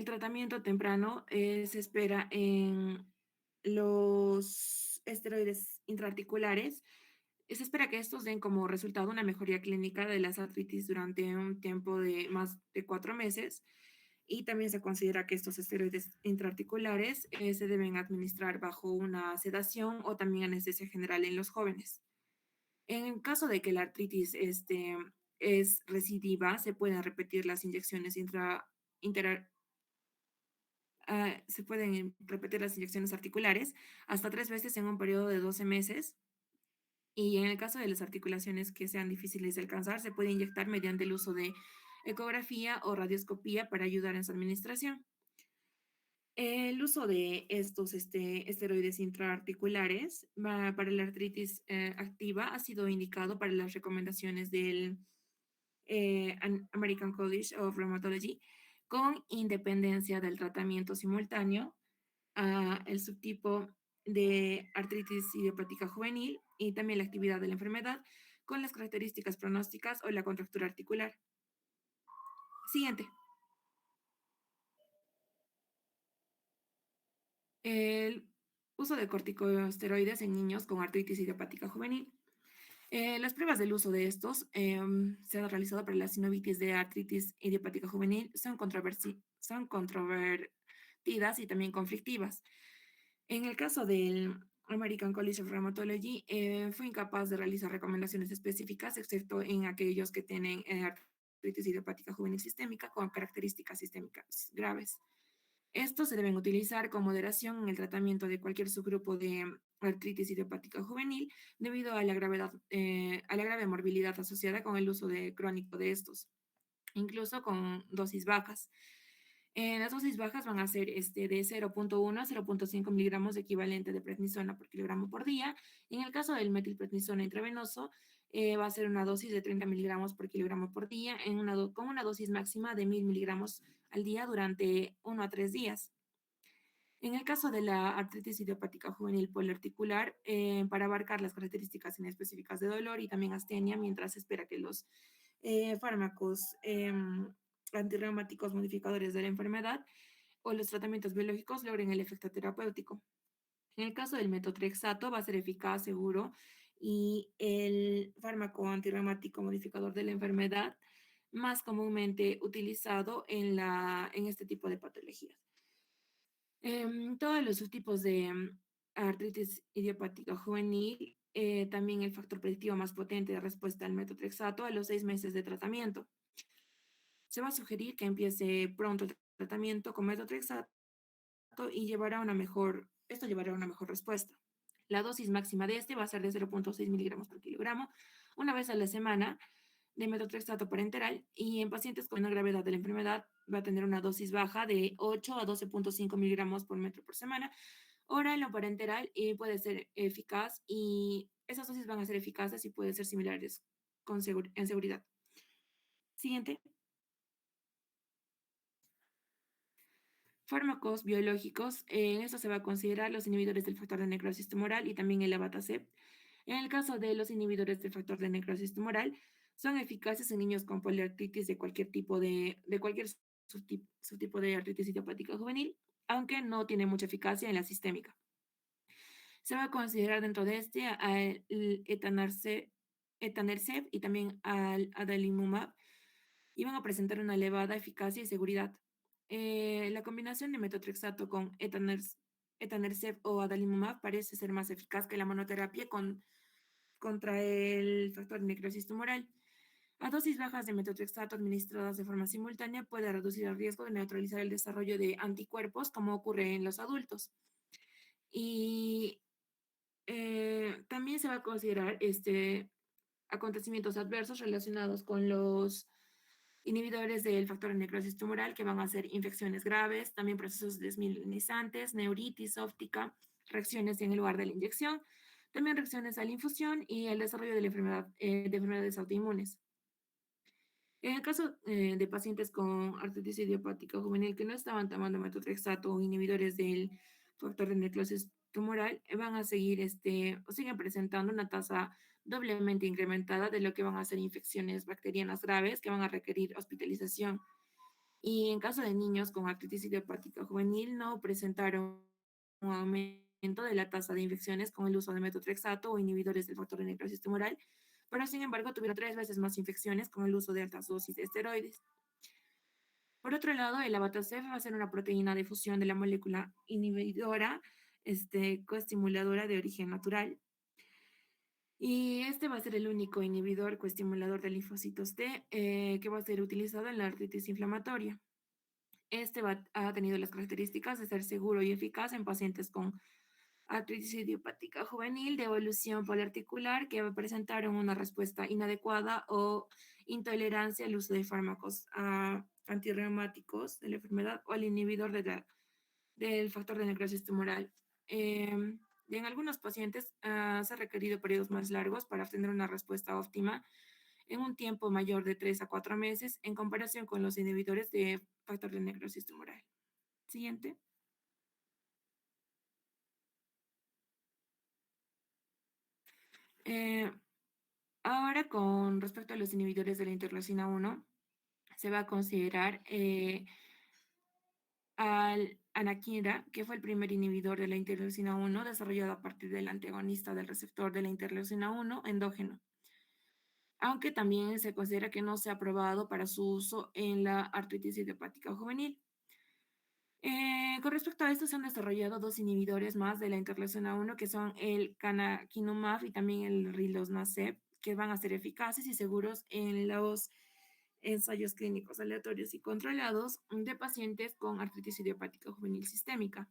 tratamiento temprano se espera en los esteroides intraarticulares. Se espera que estos den como resultado una mejoría clínica de las artritis durante un tiempo de más de 4 meses. Y también se considera que estos esteroides intraarticulares se deben administrar bajo una sedación o también anestesia general en los jóvenes. En el caso de que la artritis es recidiva, se pueden repetir las inyecciones se pueden repetir las inyecciones articulares hasta 3 veces en un periodo de 12 meses. Y en el caso de las articulaciones que sean difíciles de alcanzar, se puede inyectar mediante el uso de ecografía o radioscopía para ayudar en su administración. El uso de estos esteroides intraarticulares para la artritis activa ha sido indicado para las recomendaciones del American College of Rheumatology con independencia del tratamiento simultáneo el subtipo de artritis idiopática juvenil y también la actividad de la enfermedad con las características pronósticas o la contractura articular. Siguiente. El uso de corticosteroides en niños con artritis idiopática juvenil. Las pruebas del uso de estos se han realizado para la sinovitis de artritis idiopática juvenil, son controvertidas y también conflictivas. En el caso del American College of Rheumatology, fue incapaz de realizar recomendaciones específicas, excepto en aquellos que tienen artritis idiopática juvenil sistémica con características sistémicas graves. Estos se deben utilizar con moderación en el tratamiento de cualquier subgrupo de artritis idiopática juvenil debido a la a la grave morbilidad asociada con el uso crónico de estos, incluso con dosis bajas. Las dosis bajas van a ser de 0.1 a 0.5 miligramos de equivalente de prednisona por kilogramo por día. En el caso del metilprednisona intravenoso, va a ser una dosis de 30 miligramos por kilogramo por día con una dosis máxima de 1000 miligramos al día durante 1 a 3 días. En el caso de la artritis idiopática juvenil poliarticular, para abarcar las características inespecíficas de dolor y también astenia, mientras se espera que los fármacos antirreumáticos modificadores de la enfermedad o los tratamientos biológicos logren el efecto terapéutico. En el caso del metotrexato va a ser eficaz, seguro, y el fármaco antirreumático modificador de la enfermedad más comúnmente utilizado en este tipo de patologías. Todos los subtipos de artritis idiopática juvenil, también el factor predictivo más potente de respuesta al metotrexato a los 6 meses de tratamiento. Se va a sugerir que empiece pronto el tratamiento con metotrexato y esto llevará a una mejor respuesta. La dosis máxima de este va a ser de 0.6 miligramos por kilogramo, una vez a la semana de metotrexato parenteral, y en pacientes con una gravedad de la enfermedad va a tener una dosis baja de 8 a 12.5 miligramos por metro por semana, oral o parenteral, y puede ser eficaz, y esas dosis van a ser eficaces y pueden ser similares en seguridad. Siguiente. Fármacos biológicos, en esto se va a considerar los inhibidores del factor de necrosis tumoral y también el abatacept. En el caso de los inhibidores del factor de necrosis tumoral, son eficaces en niños con poliartritis de cualquier tipo de cualquier subtipo de artritis idiopática juvenil, aunque no tiene mucha eficacia en la sistémica. Se va a considerar dentro de este al etanercept y también al adalimumab, y van a presentar una elevada eficacia y seguridad. La combinación de metotrexato con etanercept o adalimumab parece ser más eficaz que la monoterapia contra el factor de necrosis tumoral. A dosis bajas de metotrexato administradas de forma simultánea puede reducir el riesgo de neutralizar el desarrollo de anticuerpos, como ocurre en los adultos. Y también se va a considerar acontecimientos adversos relacionados con los inhibidores del factor de necrosis tumoral, que van a ser infecciones graves, también procesos desmielinizantes, neuritis óptica, reacciones en el lugar de la inyección, también reacciones a la infusión y el desarrollo de la de enfermedades autoinmunes. En el caso de pacientes con artritis idiopática juvenil que no estaban tomando metotrexato o inhibidores del factor de necrosis tumoral, van a seguir o siguen presentando una tasa doblemente incrementada de lo que van a ser infecciones bacterianas graves que van a requerir hospitalización. Y en caso de niños con artritis idiopática juvenil, no presentaron un aumento de la tasa de infecciones con el uso de metotrexato o inhibidores del factor de necrosis tumoral, pero sin embargo tuvieron 3 veces más infecciones con el uso de altas dosis de esteroides. Por otro lado, el abatacept va a ser una proteína de fusión de la molécula inhibidora, coestimuladora de origen natural. Y este va a ser el único inhibidor coestimulador de linfocitos T que va a ser utilizado en la artritis inflamatoria. Ha tenido las características de ser seguro y eficaz en pacientes con artritis idiopática juvenil de evolución poliarticular que presentaron una respuesta inadecuada o intolerancia al uso de fármacos antirreumáticos de la enfermedad o al inhibidor de del factor de necrosis tumoral. Y en algunos pacientes se ha requerido periodos más largos para obtener una respuesta óptima en un tiempo mayor de 3 a 4 meses en comparación con los inhibidores de factor de necrosis tumoral. Siguiente. Eh, Ahora, con respecto a los inhibidores de la interleucina 1, se va a considerar al anakinra, que fue el primer inhibidor de la interleucina 1 desarrollado a partir del antagonista del receptor de la interleucina 1 endógeno, aunque también se considera que no se ha aprobado para su uso en la artritis idiopática juvenil. Con respecto a esto, se han desarrollado dos inhibidores más de la interleucina 1, que son el canakinumab y también el rilosnaseb, que van a ser eficaces y seguros en los ensayos clínicos aleatorios y controlados de pacientes con artritis idiopática juvenil sistémica.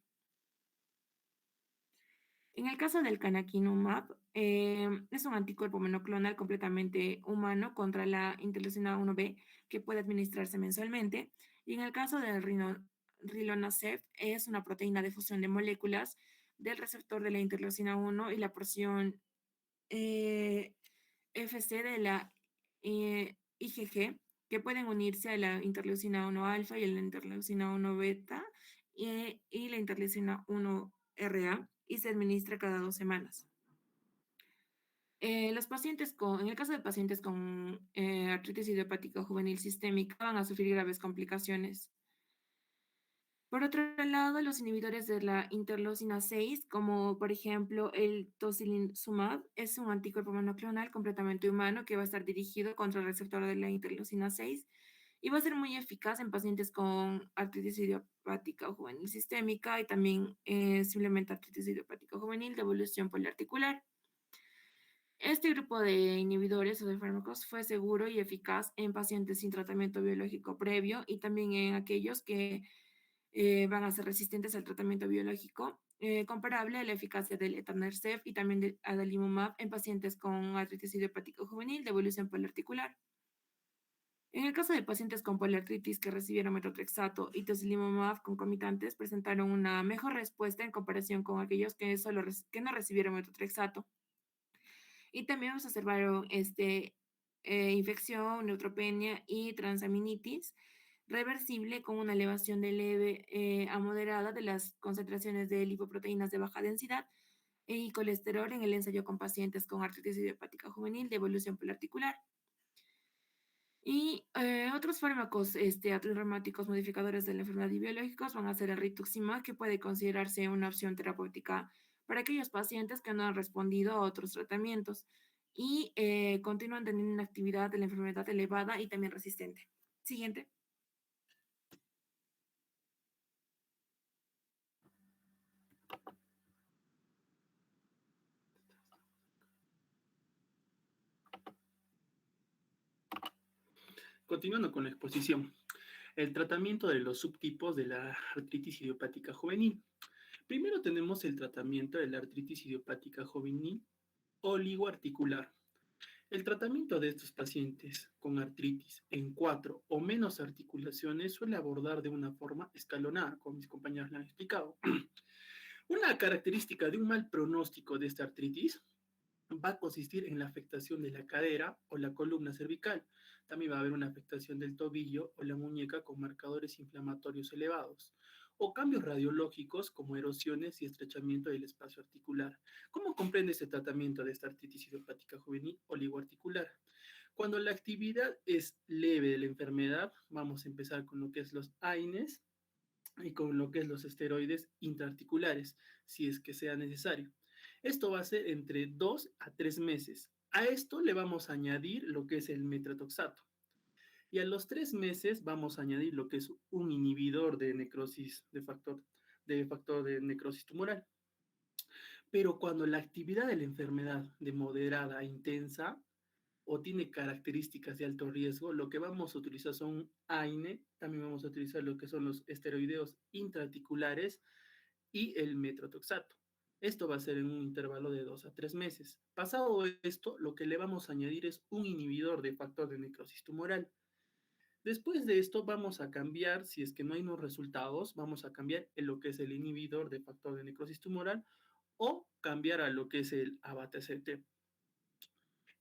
En el caso del canakinumab, es un anticuerpo monoclonal completamente humano contra la interleucina 1B que puede administrarse mensualmente. Y en el caso del rilonacept, es una proteína de fusión de moléculas del receptor de la interleucina 1 y la porción FC de la IgG, que pueden unirse a la interleucina 1 alfa y a la interleucina 1 beta y la interleucina 1 RA, y se administra cada 2 semanas. En el caso de pacientes con artritis idiopática juvenil sistémica, van a sufrir graves complicaciones. Por otro lado, los inhibidores de la interleucina 6, como por ejemplo el tocilizumab, es un anticuerpo monoclonal completamente humano que va a estar dirigido contra el receptor de la interleucina 6 y va a ser muy eficaz en pacientes con artritis idiopática o juvenil sistémica y también simplemente artritis idiopática juvenil de evolución poliarticular. Este grupo de inhibidores o de fármacos fue seguro y eficaz en pacientes sin tratamiento biológico previo y también en aquellos que van a ser resistentes al tratamiento biológico, comparable a la eficacia del etanercept y también del adalimumab en pacientes con artritis idiopática juvenil de evolución poliarticular. En el caso de pacientes con poliartritis que recibieron metotrexato y tocilizumab concomitantes, presentaron una mejor respuesta en comparación con aquellos que no recibieron metotrexato. Y también se observaron infección, neutropenia y transaminitis reversible con una elevación de leve a moderada de las concentraciones de lipoproteínas de baja densidad y colesterol en el ensayo con pacientes con artritis idiopática juvenil de evolución poliarticular. Y otros fármacos antirreumáticos modificadores de la enfermedad y biológicos van a ser el rituximab, que puede considerarse una opción terapéutica para aquellos pacientes que no han respondido a otros tratamientos y continúan teniendo una actividad de la enfermedad elevada y también resistente. Siguiente. Continuando con la exposición, el tratamiento de los subtipos de la artritis idiopática juvenil. Primero tenemos el tratamiento de la artritis idiopática juvenil oligoarticular. El tratamiento de estos pacientes con artritis en 4 o menos articulaciones suele abordar de una forma escalonada, como mis compañeros le han explicado. Una característica de un mal pronóstico de esta artritis va a consistir en la afectación de la cadera o la columna cervical. También va a haber una afectación del tobillo o la muñeca con marcadores inflamatorios elevados, o cambios radiológicos como erosiones y estrechamiento del espacio articular. ¿Cómo comprende este tratamiento de esta artritis idiopática juvenil oligoarticular? Cuando la actividad es leve de la enfermedad, vamos a empezar con lo que es los AINES y con lo que es los esteroides intraarticulares, si es que sea necesario. Esto va a ser entre 2 a 3 meses. A esto le vamos a añadir lo que es el metrotrexato. Y a los 3 meses vamos a añadir lo que es un inhibidor de necrosis, de factor de necrosis tumoral. Pero cuando la actividad de la enfermedad de moderada a intensa o tiene características de alto riesgo, lo que vamos a utilizar son AINE, también vamos a utilizar lo que son los esteroideos intraarticulares y el metrotrexato. Esto va a ser en un intervalo de 2 a 3 meses. Pasado esto, lo que le vamos a añadir es un inhibidor de factor de necrosis tumoral. Después de esto vamos a cambiar, si es que no hay unos resultados, vamos a cambiar en lo que es el inhibidor de factor de necrosis tumoral o cambiar a lo que es el abatacept.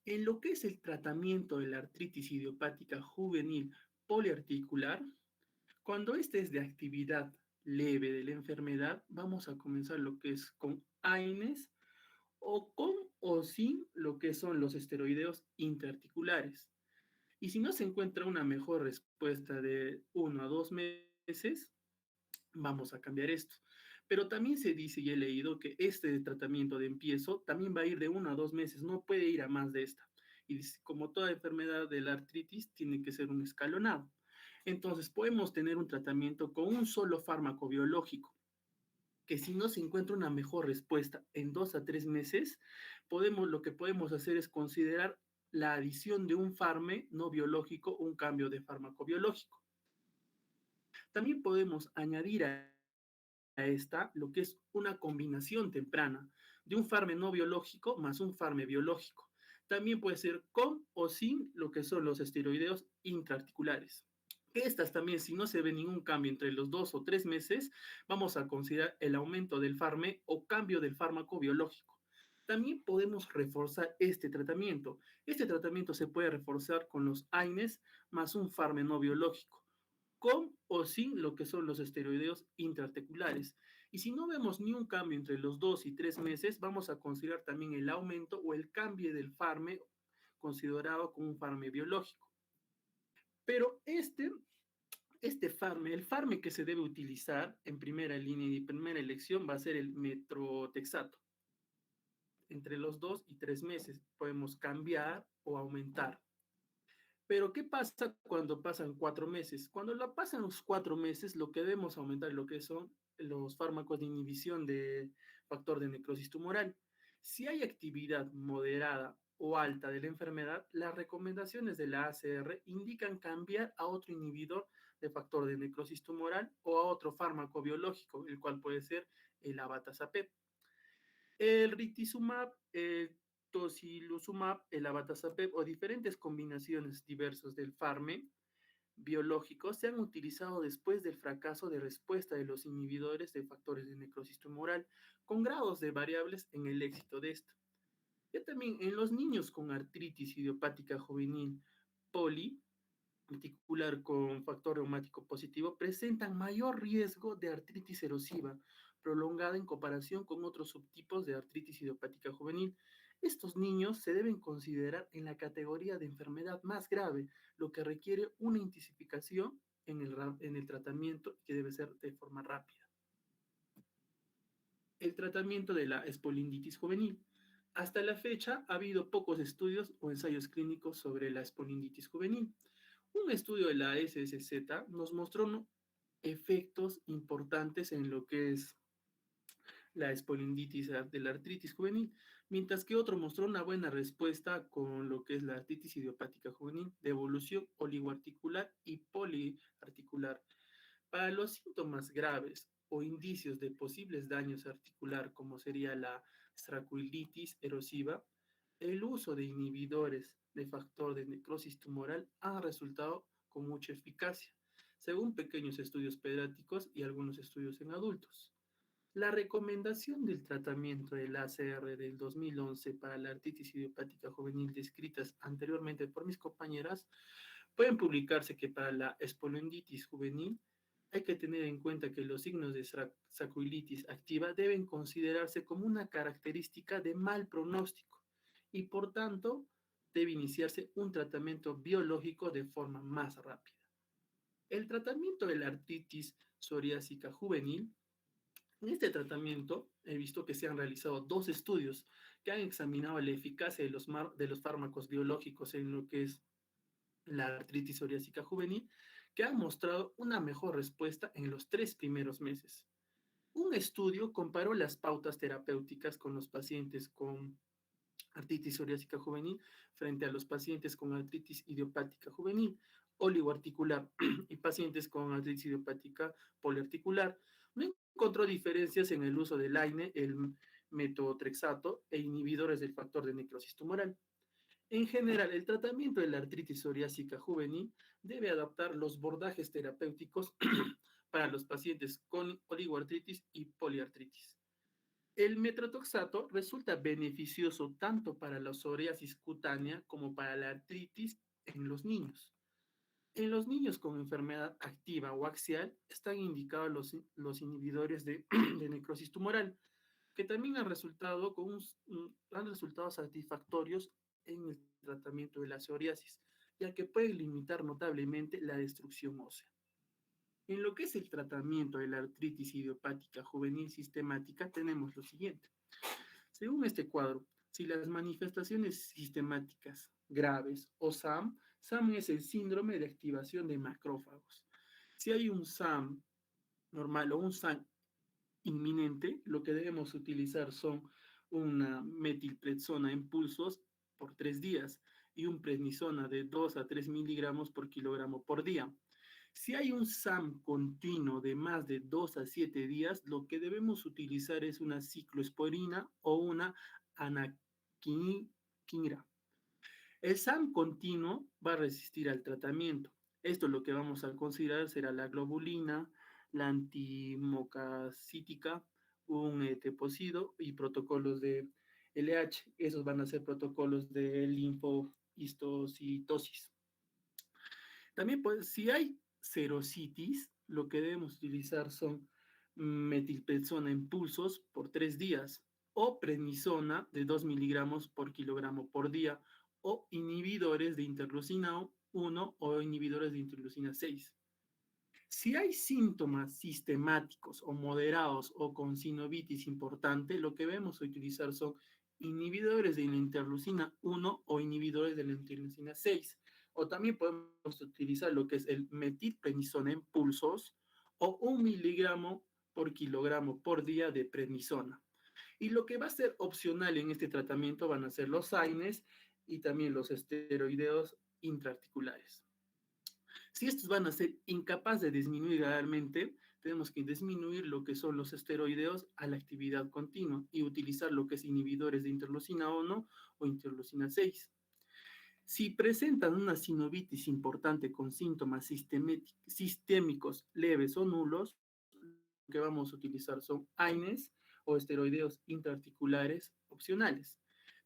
En lo que es el tratamiento de la artritis idiopática juvenil poliarticular, cuando este es de actividad leve de la enfermedad, vamos a comenzar lo que es con AINES o con o sin lo que son los esteroideos intraarticulares. Y si no se encuentra una mejor respuesta de 1 a 2 meses, vamos a cambiar esto. Pero también se dice y he leído que este tratamiento de empiezo también va a ir de 1 a 2 meses, no puede ir a más de esta. Y como toda enfermedad de la artritis, tiene que ser un escalonado. Entonces, podemos tener un tratamiento con un solo fármaco biológico, que si no se encuentra una mejor respuesta en 2 a 3 meses, lo que podemos hacer es considerar la adición de un fármaco no biológico, un cambio de fármaco biológico. También podemos añadir a esta lo que es una combinación temprana de un fármaco no biológico más un fármaco biológico. También puede ser con o sin lo que son los esteroideos intraarticulares. Estas también, si no se ve ningún cambio entre los 2 o 3 meses, vamos a considerar el aumento del fármaco o cambio del fármaco biológico. También podemos reforzar este tratamiento. Este tratamiento se puede reforzar con los AINES más un fármaco no biológico, con o sin lo que son los esteroideos intraarticulares. Y si no vemos ni un cambio entre los 2 y 3 meses, vamos a considerar también el aumento o el cambio del fármaco considerado como un fármaco biológico. Pero el fármaco que se debe utilizar en primera línea y primera elección va a ser el metrotexato. Entre los 2 y 3 meses podemos cambiar o aumentar. Pero, ¿qué pasa cuando pasan 4 meses? Cuando la pasan los 4 meses, lo que debemos aumentar lo que son los fármacos de inhibición de factor de necrosis tumoral. Si hay actividad moderada o alta de la enfermedad, las recomendaciones de la ACR indican cambiar a otro inhibidor de factor de necrosis tumoral o a otro fármaco biológico, el cual puede ser el abatacept. El rituximab, el tocilizumab, el abatacept o diferentes combinaciones diversas del fármaco biológicos se han utilizado después del fracaso de respuesta de los inhibidores de factores de necrosis tumoral, con grados de variables en el éxito de esto. Ya también en los niños con artritis idiopática juvenil poliarticular con factor reumático positivo presentan mayor riesgo de artritis erosiva prolongada en comparación con otros subtipos de artritis idiopática juvenil. Estos niños se deben considerar en la categoría de enfermedad más grave, lo que requiere una intensificación en el tratamiento que debe ser de forma rápida. El tratamiento de la espondilosis juvenil. Hasta la fecha ha habido pocos estudios o ensayos clínicos sobre la espondilosis juvenil. Un estudio de la SSZ nos mostró efectos importantes en lo que es la espondilitis de la artritis juvenil, mientras que otro mostró una buena respuesta con lo que es la artritis idiopática juvenil de evolución oligoarticular y poliarticular. Para los síntomas graves o indicios de posibles daños articular, como sería la estraculitis erosiva, el uso de inhibidores de factor de necrosis tumoral ha resultado con mucha eficacia, según pequeños estudios pediátricos y algunos estudios en adultos. La recomendación del tratamiento del ACR del 2011 para la artritis idiopática juvenil descritas anteriormente por mis compañeras pueden publicarse que para la espondilitis juvenil hay que tener en cuenta que los signos de sacroiliitis activa deben considerarse como una característica de mal pronóstico y por tanto debe iniciarse un tratamiento biológico de forma más rápida. El tratamiento de la artritis psoriásica juvenil. En este tratamiento he visto que se han realizado 2 estudios que han examinado la eficacia de los fármacos biológicos en lo que es la artritis psoriásica juvenil, que han mostrado una mejor respuesta en los 3 primeros meses. Un estudio comparó las pautas terapéuticas con los pacientes con artritis psoriásica juvenil frente a los pacientes con artritis idiopática juvenil, oligoarticular y pacientes con artritis idiopática poliarticular. No encontró diferencias en el uso del AINE, el metotrexato e inhibidores del factor de necrosis tumoral. En general, el tratamiento de la artritis psoriásica juvenil debe adaptar los bordajes terapéuticos para los pacientes con oligoartritis y poliartritis. El metrotoxato resulta beneficioso tanto para la psoriasis cutánea como para la artritis en los niños. En los niños con enfermedad activa o axial están indicados los inhibidores de, de necrosis tumoral, que también han resultado satisfactorios en el tratamiento de la psoriasis, ya que pueden limitar notablemente la destrucción ósea. En lo que es el tratamiento de la artritis idiopática juvenil sistemática, tenemos lo siguiente. Según este cuadro, si las manifestaciones sistemáticas graves o SAM, SAM es el síndrome de activación de macrófagos. Si hay un SAM normal o un SAM inminente, lo que debemos utilizar son una metilprednisona en pulsos por 3 días y un prednisona de 2 a 3 miligramos por kilogramo por día. Si hay un SAM continuo de más de 2 a 7 días, lo que debemos utilizar es una ciclosporina o una anakinra. El SAM continuo va a resistir al tratamiento. Esto lo que vamos a considerar será la globulina, la antimocasítica, un tepocido y protocolos de LH. Esos van a ser protocolos de linfohistocitosis. También, pues, si hay serositis, lo que debemos utilizar son metilprednisona en pulsos por 3 días o prednisona de 2 miligramos por kilogramo por día o inhibidores de interleucina 1 o inhibidores de interleucina 6. Si hay síntomas sistemáticos o moderados o con sinovitis importante, lo que vamos a utilizar son inhibidores de la interleucina 1 o inhibidores de la interleucina 6. O también podemos utilizar lo que es el metilprednisona en pulsos o 1 miligramo por kilogramo por día de prednisona. Y lo que va a ser opcional en este tratamiento van a ser los AINES y también los esteroideos intraarticulares. Si estos van a ser incapaces de disminuir realmente, tenemos que disminuir lo que son los esteroideos a la actividad continua y utilizar lo que es inhibidores de interleucina 1 o interleucina 6. Si presentan una sinovitis importante con síntomas sistémicos leves o nulos, lo que vamos a utilizar son AINES o esteroideos intraarticulares opcionales.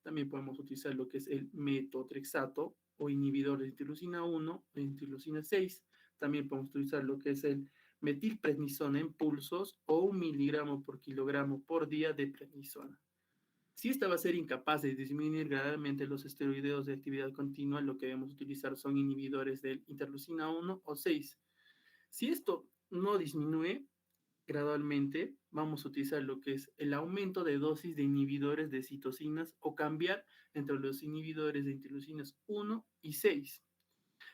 También podemos utilizar lo que es el metotrexato o inhibidor de interleucina 1 o interleucina 6. También podemos utilizar lo que es el metilprednisona en pulsos o 1 miligramo por kilogramo por día de prednisona. Si esta va a ser incapaz de disminuir gradualmente los esteroideos de actividad continua, lo que debemos utilizar son inhibidores de interleucina 1 o 6. Si esto no disminuye gradualmente, vamos a utilizar lo que es el aumento de dosis de inhibidores de citocinas o cambiar entre los inhibidores de interleucinas 1 y 6.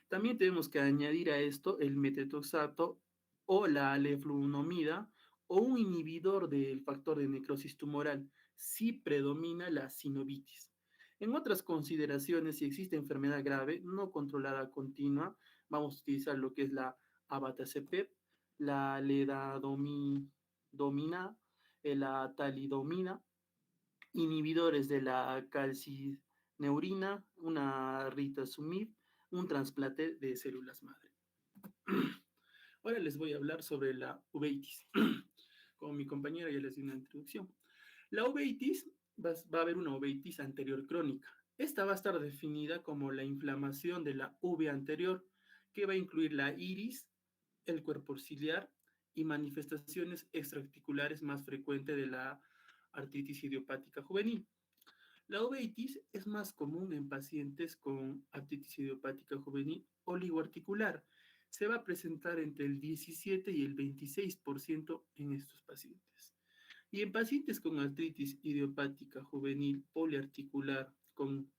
También tenemos que añadir a esto el metetoxato o la leflunomida o un inhibidor del factor de necrosis tumoral si predomina la sinovitis. En otras consideraciones, si existe enfermedad grave no controlada continua, vamos a utilizar lo que es la abatacepep, la ledadomina, la talidomina, inhibidores de la calcineurina, una ritasumib, un trasplante de células madre. Ahora les voy a hablar sobre la uveitis. Como mi compañera ya les dio una introducción. La uveitis, va a haber una uveitis anterior crónica. Esta va a estar definida como la inflamación de la uvea anterior, que va a incluir la iris, el cuerpo ciliar y manifestaciones extraarticulares más frecuentes de la artritis idiopática juvenil. La uveitis es más común en pacientes con artritis idiopática juvenil oligoarticular. Se va a presentar entre el 17 y el 26% en estos pacientes. Y en pacientes con artritis idiopática juvenil poliarticular con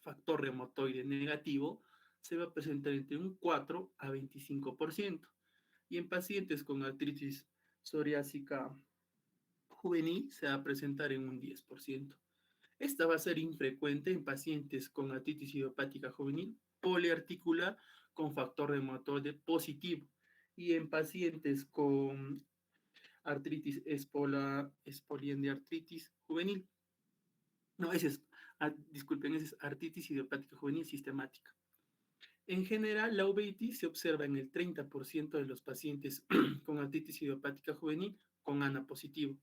factor reumatoide negativo, se va a presentar entre un 4 a 25%. Y en pacientes con artritis psoriásica juvenil se va a presentar en un 10%. Esta va a ser infrecuente en pacientes con artritis idiopática juvenil poliarticular con factor reumatoide positivo y en pacientes con artritis espoliendiartritis juvenil. No, ese es disculpen, esa es artritis idiopática juvenil sistemática. En general, la uveitis se observa en el 30% de los pacientes con artritis idiopática juvenil con ANA positivo.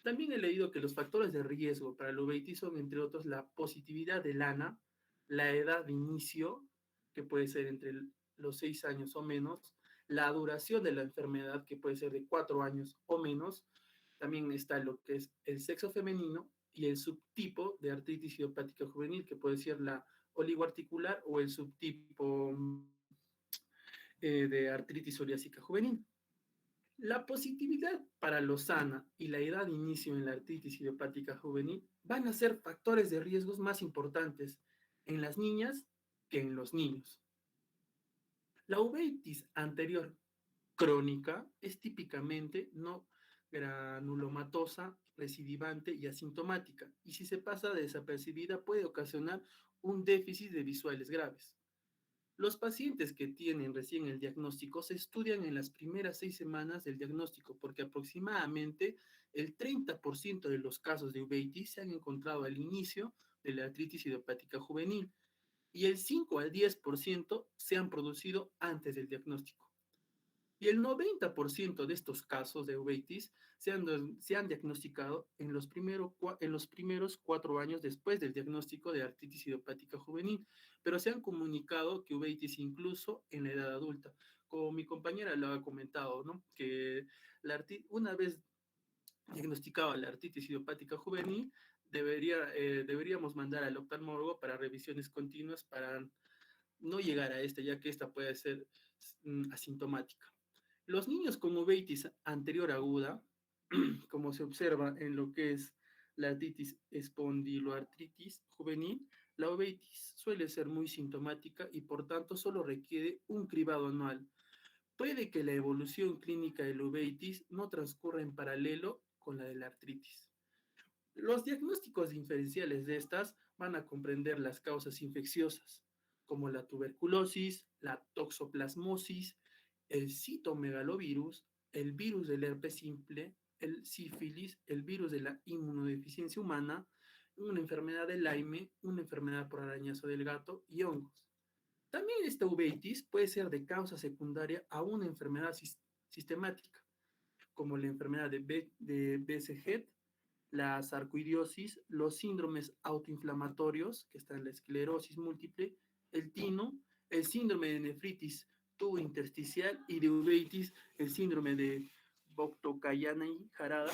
También he leído que los factores de riesgo para la uveitis son, entre otros, la positividad del ANA, la edad de inicio, que puede ser entre los 6 años o menos, la duración de la enfermedad, que puede ser de 4 años o menos. También está lo que es el sexo femenino y el subtipo de artritis idiopática juvenil, que puede ser la oligoarticular o el subtipo de artritis psoriásica juvenil. La positividad para Lozana y la edad de inicio en la artritis idiopática juvenil van a ser factores de riesgos más importantes en las niñas que en los niños. La uveitis anterior crónica es típicamente no granulomatosa, recidivante y asintomática, y si se pasa desapercibida puede ocasionar un déficit de visuales graves. Los pacientes que tienen recién el diagnóstico se estudian en las primeras 6 semanas del diagnóstico, porque aproximadamente el 30% de los casos de uveitis se han encontrado al inicio de la artritis idiopática juvenil y el 5 al 10% se han producido antes del diagnóstico. Y el 90% de estos casos de uveitis se han diagnosticado en los primeros 4 años después del diagnóstico de artritis idiopática juvenil, pero se han comunicado que uveitis incluso en la edad adulta. Como mi compañera lo ha comentado, ¿no? Que una vez diagnosticada la artritis idiopática juvenil, deberíamos mandar al oftalmólogo para revisiones continuas para no llegar a esta, ya que esta puede ser asintomática. Los niños con uveitis anterior aguda, como se observa en lo que es la artritis espondiloartritis juvenil, la uveitis suele ser muy sintomática y por tanto solo requiere un cribado anual. Puede que la evolución clínica de la uveitis no transcurra en paralelo con la de la artritis. Los diagnósticos diferenciales de estas van a comprender las causas infecciosas, como la tuberculosis, la toxoplasmosis, el citomegalovirus, el virus del herpes simple, el sífilis, el virus de la inmunodeficiencia humana, una enfermedad de Lyme, una enfermedad por arañazo del gato y hongos. También esta uveitis puede ser de causa secundaria a una enfermedad sistemática, como la enfermedad de BCG, la sarcoidosis, los síndromes autoinflamatorios, que están en la esclerosis múltiple, el tino, el síndrome de nefritis tubo-intersticial y de uveitis, el síndrome de Boctocayani-Harada.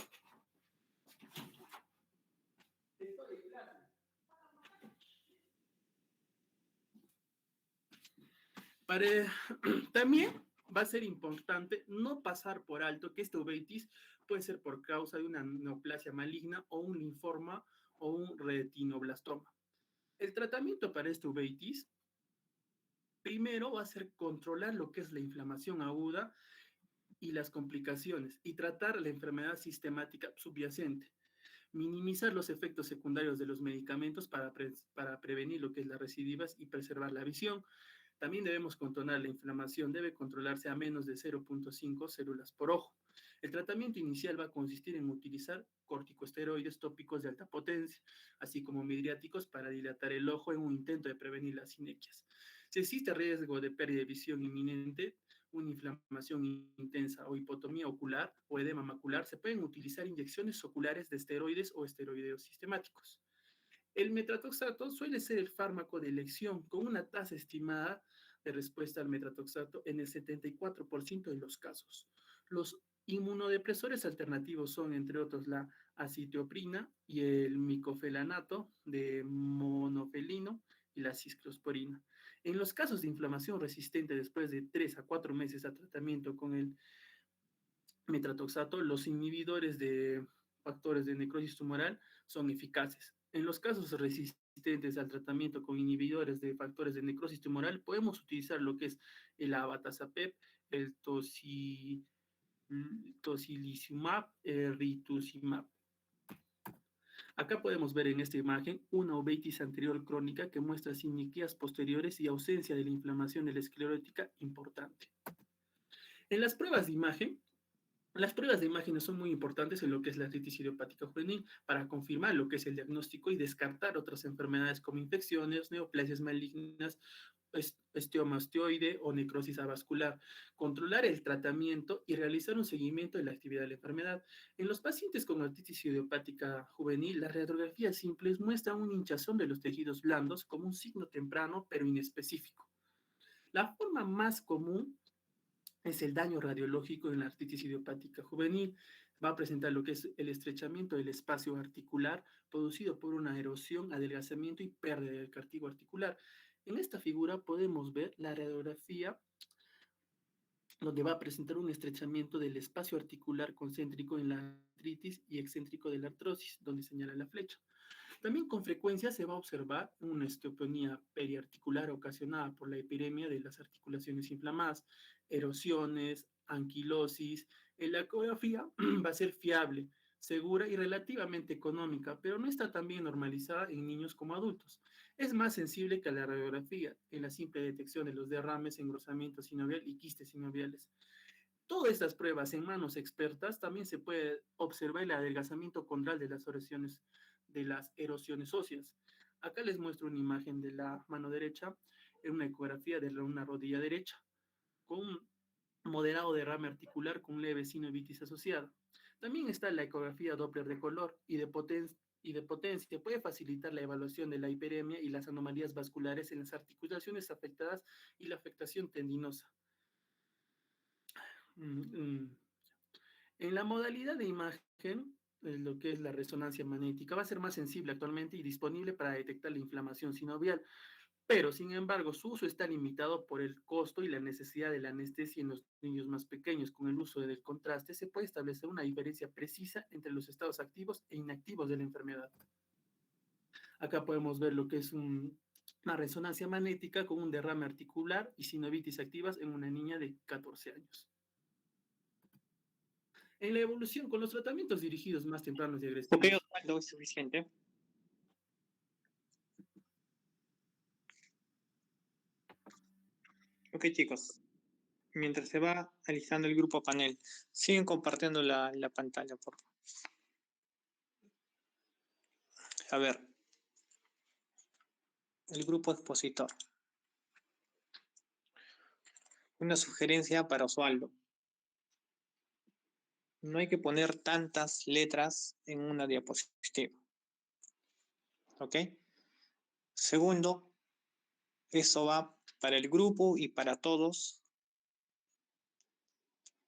También va a ser importante no pasar por alto que esta uveitis puede ser por causa de una neoplasia maligna o un linfoma o un retinoblastoma. El tratamiento para esta uveitis primero va a ser controlar lo que es la inflamación aguda y las complicaciones y tratar la enfermedad sistemática subyacente. Minimizar los efectos secundarios de los medicamentos para prevenir lo que es las recidivas y preservar la visión. También debemos controlar la inflamación, debe controlarse a menos de 0.5 células por ojo. El tratamiento inicial va a consistir en utilizar corticosteroides tópicos de alta potencia, así como midriáticos para dilatar el ojo en un intento de prevenir las sinequias. Si existe riesgo de pérdida de visión inminente, una inflamación intensa o hipotomía ocular o edema macular, se pueden utilizar inyecciones oculares de esteroides o esteroideos sistemáticos. El metratoxato suele ser el fármaco de elección con una tasa estimada de respuesta al metratoxato en el 74% de los casos. Los inmunodepresores alternativos son, entre otros, la acitioprina y el micofenolato de monofelino y la ciclosporina. En los casos de inflamación resistente después de 3 a 4 meses de tratamiento con el metratoxato, los inhibidores de factores de necrosis tumoral son eficaces. En los casos resistentes al tratamiento con inhibidores de factores de necrosis tumoral, podemos utilizar lo que es el abatacepep, el tocilizumab, el rituximab. Acá podemos ver en esta imagen una uveitis anterior crónica que muestra sinequias posteriores y ausencia de la inflamación de la esclerótica importante. En las pruebas de imagen Las pruebas de imágenes son muy importantes en lo que es la artritis idiopática juvenil para confirmar lo que es el diagnóstico y descartar otras enfermedades como infecciones, neoplasias malignas, osteomastoide o necrosis avascular, controlar el tratamiento y realizar un seguimiento de la actividad de la enfermedad. En los pacientes con artritis idiopática juvenil, las radiografías simples muestran una hinchazón de los tejidos blandos como un signo temprano pero inespecífico. La forma más común es el daño radiológico en la artritis idiopática juvenil. Va a presentar lo que es el estrechamiento del espacio articular producido por una erosión, adelgazamiento y pérdida del cartílago articular. En esta figura podemos ver la radiografía donde va a presentar un estrechamiento del espacio articular concéntrico en la artritis y excéntrico de la artrosis, donde señala la flecha. También con frecuencia se va a observar una osteopenía periarticular ocasionada por la epidemia de las articulaciones inflamadas, erosiones, anquilosis. La ecografía va a ser fiable, segura y relativamente económica, pero no está tan bien normalizada en niños como adultos. Es más sensible que la radiografía en la simple detección de los derrames, engrosamiento sinovial y quistes sinoviales. Todas estas pruebas en manos expertas también se puede observar el adelgazamiento condral de las erosiones óseas. Acá les muestro una imagen de la mano derecha en una ecografía de una rodilla derecha con un moderado derrame articular con leve sinovitis asociada. También está la ecografía Doppler de color y de potencia. Puede facilitar la evaluación de la hiperemia y las anomalías vasculares en las articulaciones afectadas y la afectación tendinosa. En la modalidad de imagen, lo que es la resonancia magnética, va a ser más sensible actualmente y disponible para detectar la inflamación sinovial, pero sin embargo su uso está limitado por el costo y la necesidad de la anestesia en los niños más pequeños. Con el uso del contraste se puede establecer una diferencia precisa entre los estados activos e inactivos de la enfermedad. Acá podemos ver lo que es una resonancia magnética con un derrame articular y sinovitis activas en una niña de 14 años. En la evolución, con los tratamientos dirigidos más tempranos y Ok, agresivos. Osvaldo, es suficiente. Ok, chicos. Mientras se va alistando el grupo panel, siguen compartiendo la pantalla, por favor. A ver, el grupo expositor. Una sugerencia para Osvaldo. No hay que poner tantas letras en una diapositiva. ¿Ok? Segundo, eso va para el grupo y para todos.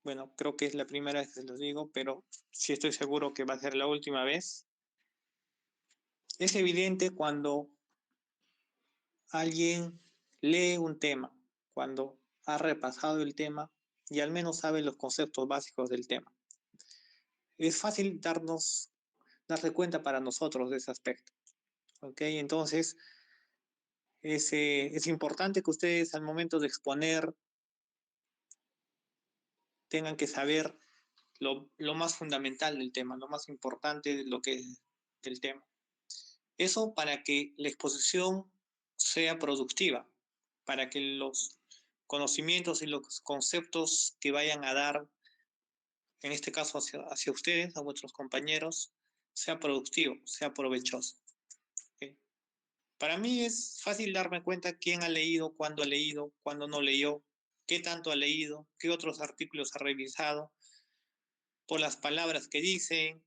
Bueno, creo que es la primera vez que se los digo, pero sí estoy seguro que va a ser la última vez. Es evidente cuando alguien lee un tema, cuando ha repasado el tema y al menos sabe los conceptos básicos del tema. Es fácil darse cuenta para nosotros de ese aspecto. ¿Ok? Entonces, es importante que ustedes al momento de exponer tengan que saber lo más fundamental del tema, lo más importante de lo que es del tema. Eso para que la exposición sea productiva, para que los conocimientos y los conceptos que vayan a dar, en este caso hacia ustedes, a vuestros compañeros, sea productivo, sea provechoso. ¿Okay? Para mí es fácil darme cuenta quién ha leído, cuándo no leyó, qué tanto ha leído, qué otros artículos ha revisado, por las palabras que dicen,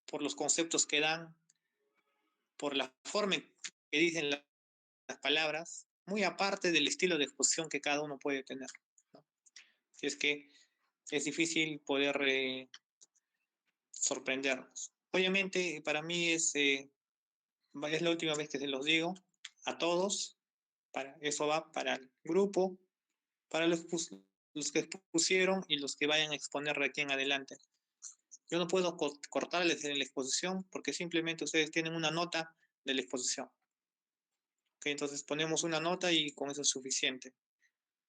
por los conceptos que dan, por la forma en que dicen las palabras, muy aparte del estilo de exposición que cada uno puede tener, ¿no? Si es que es difícil poder sorprendernos. Obviamente, para mí es la última vez que se los digo a todos. Eso va para el grupo, para los que expusieron y los que vayan a exponer de aquí en adelante. Yo no puedo cortarles en la exposición porque simplemente ustedes tienen una nota de la exposición. Okay, entonces ponemos una nota y con eso es suficiente.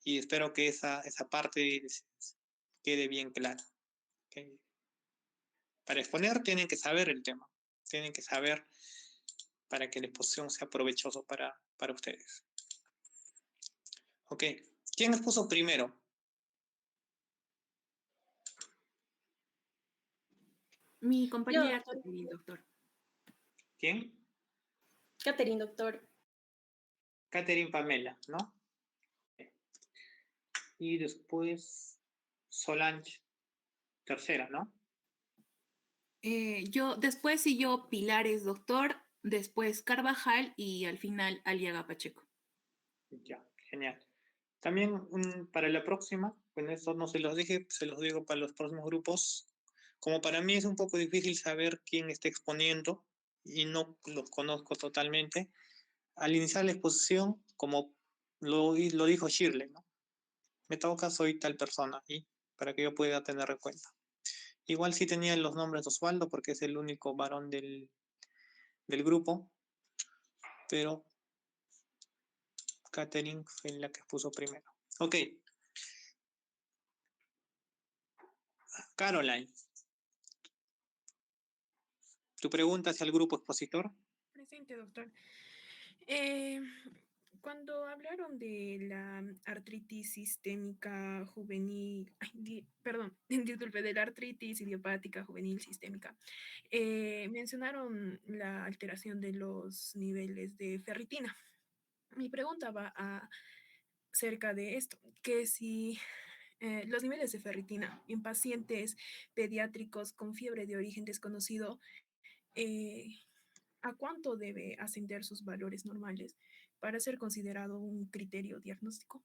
Y espero que esa parte quede bien clara. Okay. Para exponer tienen que saber el tema, tienen que saber para que la exposición sea provechoso para ustedes. Ok, ¿quién expuso primero? Mi Yo, compañera doctor. Catherine, doctor. ¿Quién? Catherine, doctor. Catherine Pamela, ¿no? Y después Solange, tercera, ¿no? Después siguió Pilares, doctor, después Carvajal y al final Aliaga Pacheco. Ya, genial. También para la próxima, bueno, eso no se los dije, se los digo para los próximos grupos. Como para mí es un poco difícil saber quién está exponiendo y no los conozco totalmente, al iniciar la exposición, como lo dijo Shirley, ¿no? Me toca, soy tal persona, y para que yo pueda tener en cuenta. Igual sí tenía los nombres de Osvaldo porque es el único varón del grupo, pero Catherine fue la que puso primero. Ok, Caroline, tu pregunta hacia el grupo expositor. Presente, doctor. Eh, Cuando hablaron de la artritis sistémica juvenil, perdón, disculpe, de la artritis idiopática juvenil sistémica, mencionaron la alteración de los niveles de ferritina. Mi pregunta va acerca de esto, que si los niveles de ferritina en pacientes pediátricos con fiebre de origen desconocido, eh, ¿a cuánto debe ascender sus valores normales para ser considerado un criterio diagnóstico?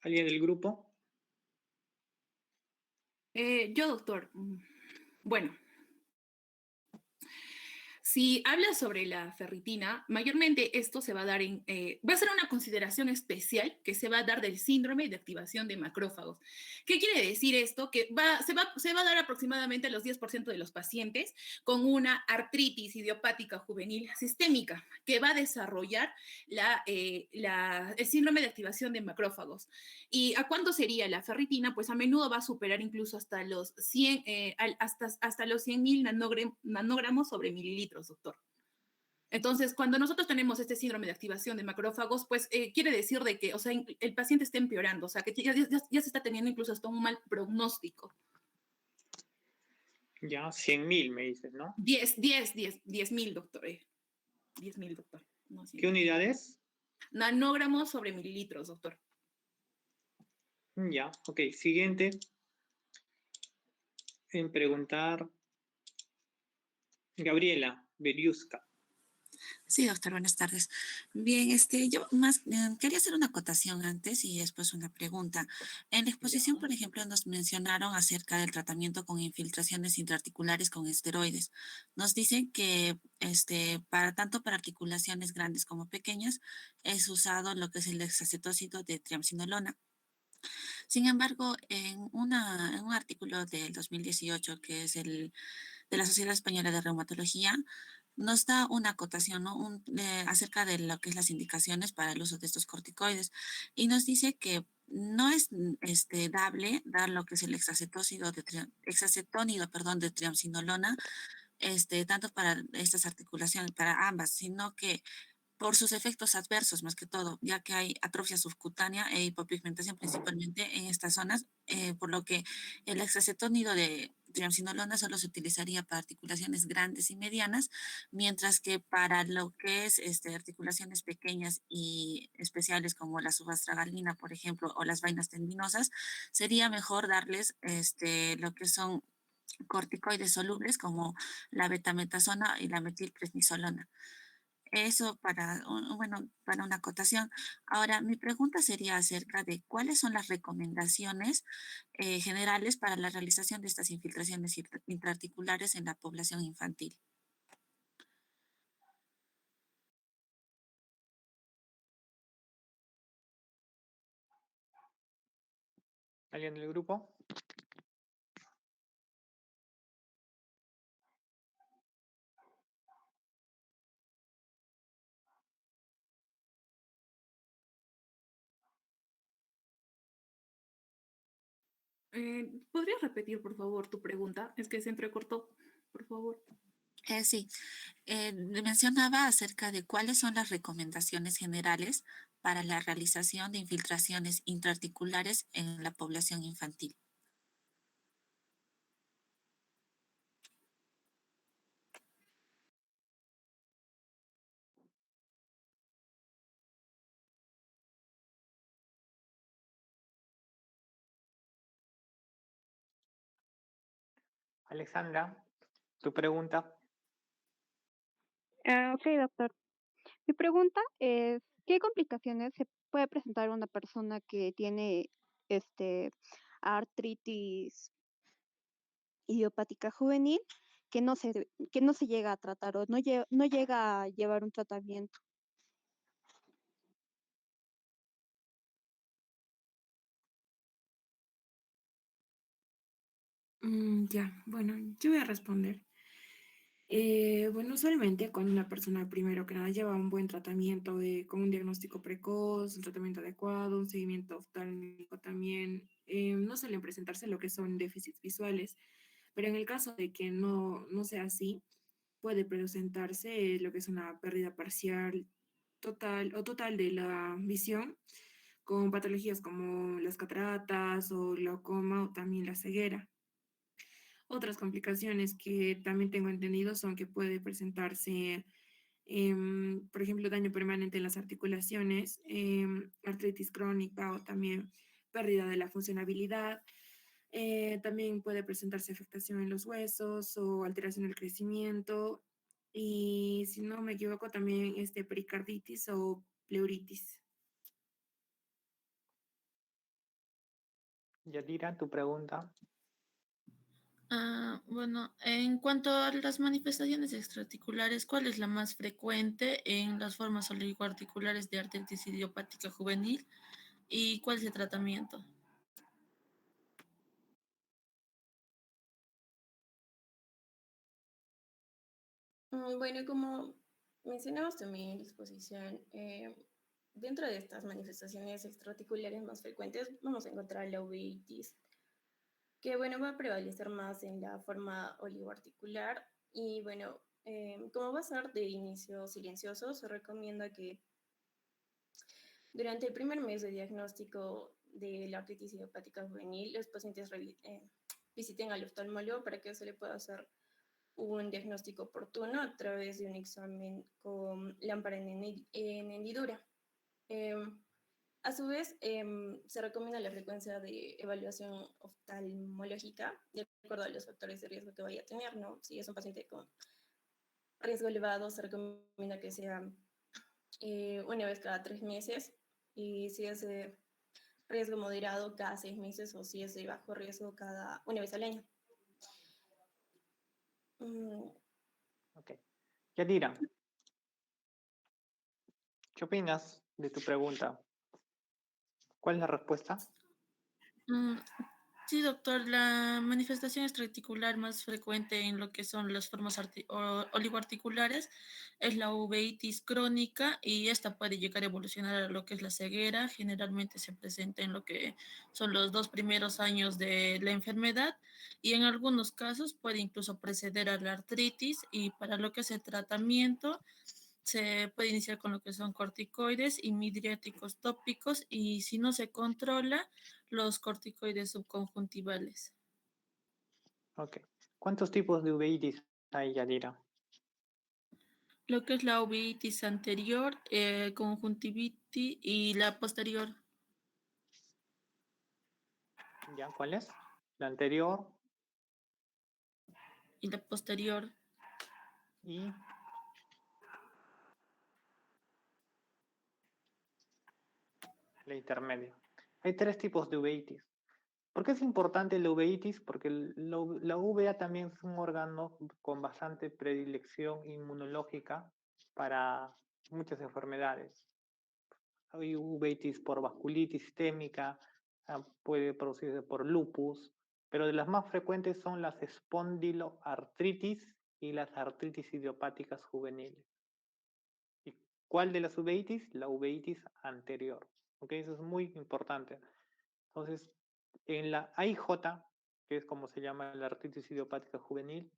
¿Alguien del grupo? Yo, doctor, bueno, si habla sobre la ferritina, mayormente esto se va a dar va a ser una consideración especial que se va a dar del síndrome de activación de macrófagos. ¿Qué quiere decir esto? Que se va a dar aproximadamente a los 10% de los pacientes con una artritis idiopática juvenil sistémica que va a desarrollar el síndrome de activación de macrófagos. ¿Y a cuánto sería la ferritina? Pues a menudo va a superar incluso hasta los 100, hasta los 100.000 nanogramos sobre mililitros, doctor. Entonces, cuando nosotros tenemos este síndrome de activación de macrófagos, pues quiere decir de que, o sea, el paciente está empeorando, o sea, que ya se está teniendo incluso hasta un mal pronóstico. Ya, 100.000 me dices, ¿no? 10.000, doctor. 10.000, doctor. No, ¿Qué unidades? nanogramos sobre mililitros, doctor. Ya, ok. Siguiente en preguntar Gabriela Beriusca. Sí, doctor, buenas tardes. Bien, yo quería hacer una acotación antes y después una pregunta. En la exposición, Ya. por ejemplo, nos mencionaron acerca del tratamiento con infiltraciones intraarticulares con esteroides. Nos dicen que tanto para articulaciones grandes como pequeñas es usado lo que es el hexacetócido de triamcinolona. Sin embargo, en un artículo del 2018, que es el de la Sociedad Española de Reumatología, nos da una acotación, ¿no? Acerca de lo que es las indicaciones para el uso de estos corticoides y nos dice que no es dable dar lo que es el hexacetónido, perdón, de triamcinolona, tanto para estas articulaciones, para ambas, sino que por sus efectos adversos más que todo, ya que hay atrofia subcutánea e hipopigmentación principalmente en estas zonas, por lo que el hexacetónido de triamcinolona solo se utilizaría para articulaciones grandes y medianas, mientras que para lo que es articulaciones pequeñas y especiales como la subastragalina, por ejemplo, o las vainas tendinosas, sería mejor darles lo que son corticoides solubles como la betametasona y la metilprednisolona. Eso para una acotación. Ahora, mi pregunta sería acerca de cuáles son las recomendaciones generales para la realización de estas infiltraciones intraarticulares en la población infantil. ¿Alguien del grupo? ¿Podrías repetir, por favor, tu pregunta? Es que se entrecortó, por favor. Sí, mencionaba acerca de cuáles son las recomendaciones generales para la realización de infiltraciones intraarticulares en la población infantil. Alexandra, tu pregunta. Ok, doctor. Mi pregunta es, ¿qué complicaciones se puede presentar una persona que tiene este artritis idiopática juvenil que no se llega a tratar o no llega a llevar un tratamiento? Ya, bueno, yo voy a responder. Bueno, usualmente cuando una persona primero que nada lleva un buen tratamiento con un diagnóstico precoz, un tratamiento adecuado, un seguimiento oftálmico también, no suelen presentarse lo que son déficits visuales, pero en el caso de que no sea así, puede presentarse lo que es una pérdida parcial, total o total de la visión, con patologías como las cataratas o glaucoma o también la ceguera. Otras complicaciones que también tengo entendido son que puede presentarse, por ejemplo, daño permanente en las articulaciones, artritis crónica o también pérdida de la funcionabilidad. También puede presentarse afectación en los huesos o alteración del crecimiento. Y si no me equivoco, también pericarditis o pleuritis. Yadira, tu pregunta. Bueno, en cuanto a las manifestaciones extraarticulares, ¿cuál es la más frecuente en las formas oligoarticulares de artritis idiopática juvenil y cuál es el tratamiento? Bueno, como mencionamos también en la exposición, dentro de estas manifestaciones extraarticulares más frecuentes vamos a encontrar la uveitis, que bueno, va a prevalecer más en la forma oligoarticular y bueno, como va a ser de inicio silencioso, se recomienda que durante el primer mes de diagnóstico de la artritis idiopática juvenil, los pacientes visiten al oftalmólogo para que se le pueda hacer un diagnóstico oportuno a través de un examen con lámpara en hendidura. Eh, a su vez, se recomienda la frecuencia de evaluación oftalmológica de acuerdo a los factores de riesgo que vaya a tener, ¿no? Si es un paciente con riesgo elevado, se recomienda que sea una vez cada 3 meses, y si es de riesgo moderado, cada 6 meses, o si es de bajo riesgo, cada una vez al año. Mm, Ok. Yadira, ¿qué opinas de tu pregunta? ¿Cuál es la respuesta? Mm, Sí, doctor, la manifestación extraarticular más frecuente en lo que son las formas oligoarticulares es la uveitis crónica y esta puede llegar a evolucionar a lo que es la ceguera. Generalmente se presenta en lo que son los 2 primeros años de la enfermedad y en algunos casos puede incluso preceder a la artritis, y para lo que es el tratamiento se puede iniciar con lo que son corticoides y midriáticos tópicos, y si no se controla, los corticoides subconjuntivales. Ok. ¿Cuántos tipos de uveitis hay, Yadira? Lo que es la uveitis anterior, conjuntivitis y la posterior. ¿Ya? ¿Cuál es? La anterior Y la posterior. y la intermedia. Hay tres tipos de uveitis. ¿Por qué es importante la uveitis? Porque la uvea también es un órgano con bastante predilección inmunológica para muchas enfermedades. Hay uveitis por vasculitis sistémica, puede producirse por lupus, pero de las más frecuentes son las espondiloartritis y las artritis idiopáticas juveniles. ¿Y cuál de las uveitis? La uveitis anterior. ¿Ok? Eso es muy importante. Entonces, en la AIJ, que es como se llama la artritis idiopática juvenil,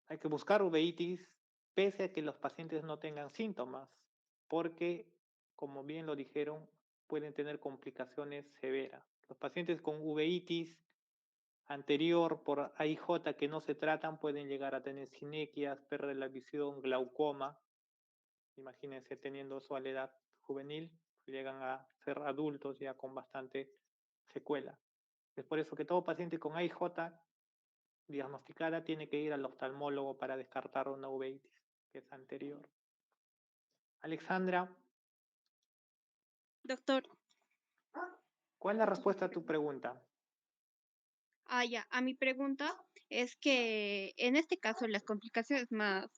Hay que buscar uveitis pese a que los pacientes no tengan síntomas, porque, como bien lo dijeron, pueden tener complicaciones severas. Los pacientes con uveitis anterior por AIJ que no se tratan pueden llegar a tener sinequias, pérdida de la visión, glaucoma. Imagínense teniendo eso a la edad juvenil, llegan a ser adultos ya con bastante secuela. Es por eso que todo paciente con AIJ diagnosticada tiene que ir al oftalmólogo para descartar una uveitis que es anterior. Alexandra, Doctor, ¿cuál es la respuesta a tu pregunta? ya, a mi pregunta es que en este caso las complicaciones más,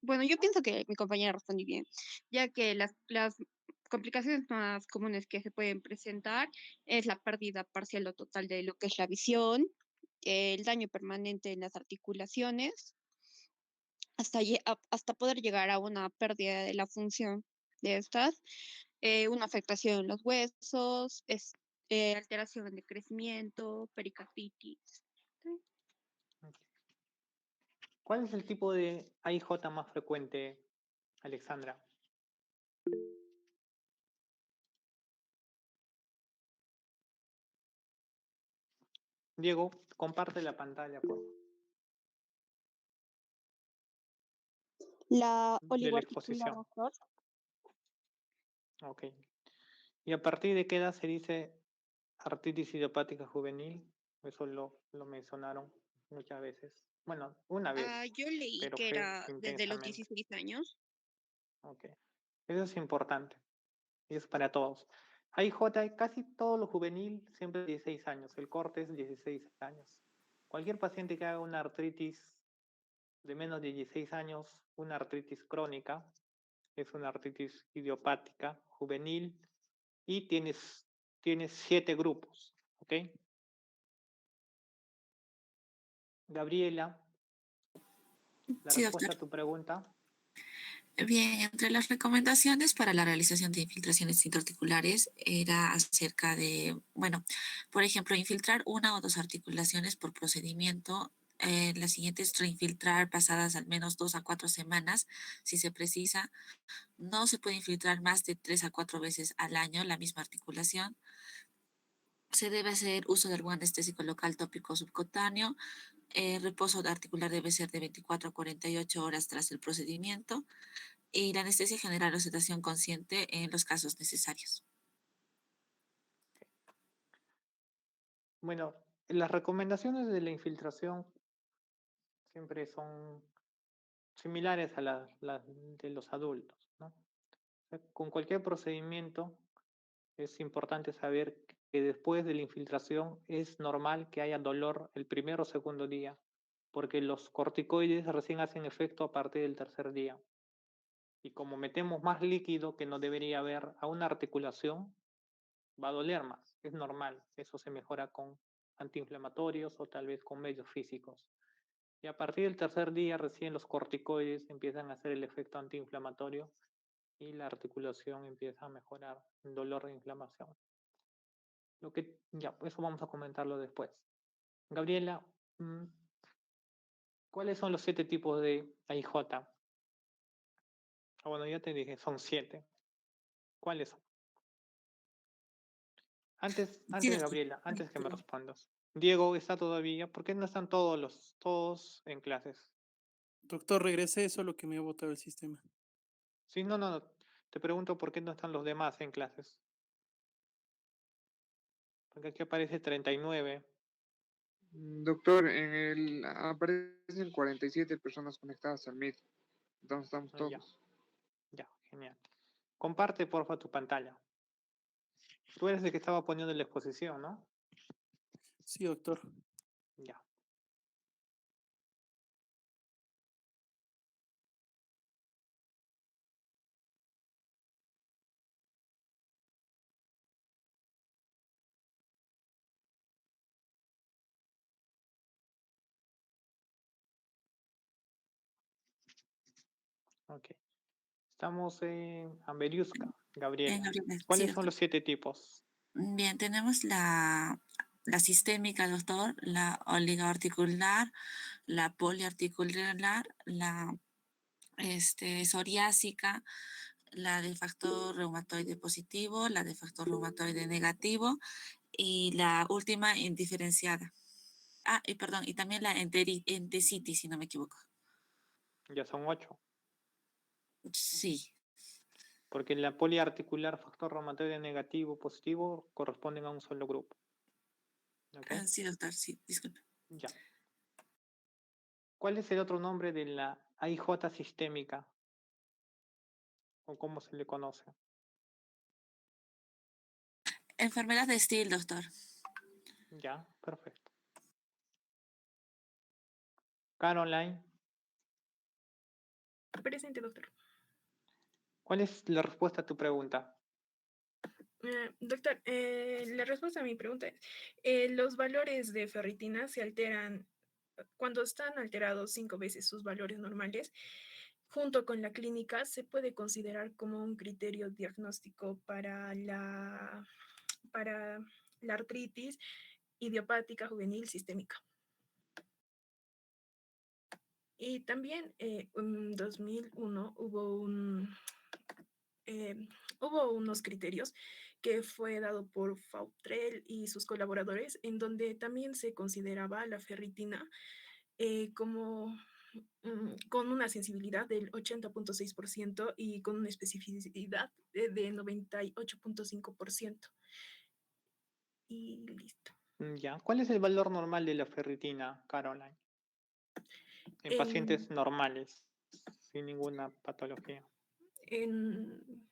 bueno, yo pienso que mi compañera respondió bien, ya que las complicaciones más comunes que se pueden presentar es la pérdida parcial o total de lo que es la visión, el daño permanente en las articulaciones, hasta poder llegar a una pérdida de la función de estas, una afectación en los huesos, alteración de crecimiento, pericarditis. ¿Cuál es el tipo de AIJ más frecuente, Alexandra? Diego, comparte la pantalla, por favor, La de la oligoarticular, exposición. doctor. Ok. ¿Y a partir de qué edad se dice artritis idiopática juvenil? Eso lo mencionaron muchas veces. Bueno, una vez, Yo leí pero que fue era desde los intensamente. 16 años. Ok. Eso es importante. Y es para todos. AIJ, casi todo lo juvenil siempre 16 años. El corte es 16 años. Cualquier paciente que haga una artritis de menos de 16 años, una artritis crónica, es una artritis idiopática juvenil y tienes 7 grupos. ¿Ok? Gabriela, la Sí, doctor. respuesta a tu pregunta. Bien, entre las recomendaciones para la realización de infiltraciones intraarticulares era acerca de, bueno, por ejemplo, infiltrar una o dos articulaciones por procedimiento. La siguiente es reinfiltrar pasadas al menos 2 a 4 semanas, si se precisa. No se puede infiltrar más de 3 a 4 veces al año la misma articulación. Se debe hacer uso de algún anestésico local tópico subcutáneo. Reposo articular debe ser de 24 a 48 horas tras el procedimiento y la anestesia general o sedación consciente en los casos necesarios. Bueno, las recomendaciones de la infiltración siempre son similares a las de los adultos, ¿no? Con cualquier procedimiento es importante saber que después de la infiltración es normal que haya dolor el primer o segundo día, porque los corticoides recién hacen efecto a partir del tercer día. Y como metemos más líquido que no debería haber a una articulación, va a doler más. Es normal. Eso se mejora con antiinflamatorios o tal vez con medios físicos. Y a partir del tercer día recién los corticoides empiezan a hacer el efecto antiinflamatorio y la articulación empieza a mejorar el dolor de inflamación. Ya, eso vamos a comentarlo después. Gabriela, ¿cuáles son los 7 tipos de AIJ? Bueno, ya te dije, son 7. ¿Cuáles son? Antes, Sí, doctor. Gabriela, antes que me respondas. Diego está todavía, ¿por qué no están todos en clases? Doctor, regresé, solo que me ha botado el sistema. Sí, no. Te pregunto por qué no están los demás en clases. Porque aquí aparece 39. Doctor, aparecen 47 personas conectadas al Meet. ¿Dónde estamos Ya, todos? ya, genial. Comparte, porfa, tu pantalla. Tú eres el que estaba poniendo la exposición, ¿no? Sí, doctor. Ya. Ok. Estamos en Amberiusca, Gabriela. Gabriela, sí, ¿Cuáles son doctor. los 7 tipos? Bien, tenemos la la sistémica, doctor, la oligoarticular, la poliarticular, la psoriásica, la de factor reumatoide positivo, la de factor reumatoide negativo y la última indiferenciada. Ah, y perdón, y también la entesitis, si no me equivoco. Ya son 8. Sí, Porque la poliarticular, factor reumatoide negativo, positivo, corresponden a un solo grupo. ¿Ok? sí, doctor, sí, disculpe. Ya. ¿Cuál es el otro nombre de la AIJ sistémica? ¿O cómo se le conoce? Enfermedad de Still, doctor. Ya, perfecto. Caroline, Presente, doctor. ¿cuál es la respuesta a tu pregunta? Doctor, la respuesta a mi pregunta es, los valores de ferritina se alteran cuando están alterados 5 veces sus valores normales. Junto con la clínica, se puede considerar como un criterio diagnóstico para la artritis idiopática juvenil sistémica. Y también en 2001 hubo unos criterios que fue dado por Fautrell y sus colaboradores, en donde también se consideraba la ferritina como con una sensibilidad del 80.6% y con una especificidad de 98.5%. Y listo. Ya. ¿Cuál es el valor normal de la ferritina, Caroline? En pacientes En, normales, sin ninguna patología. en-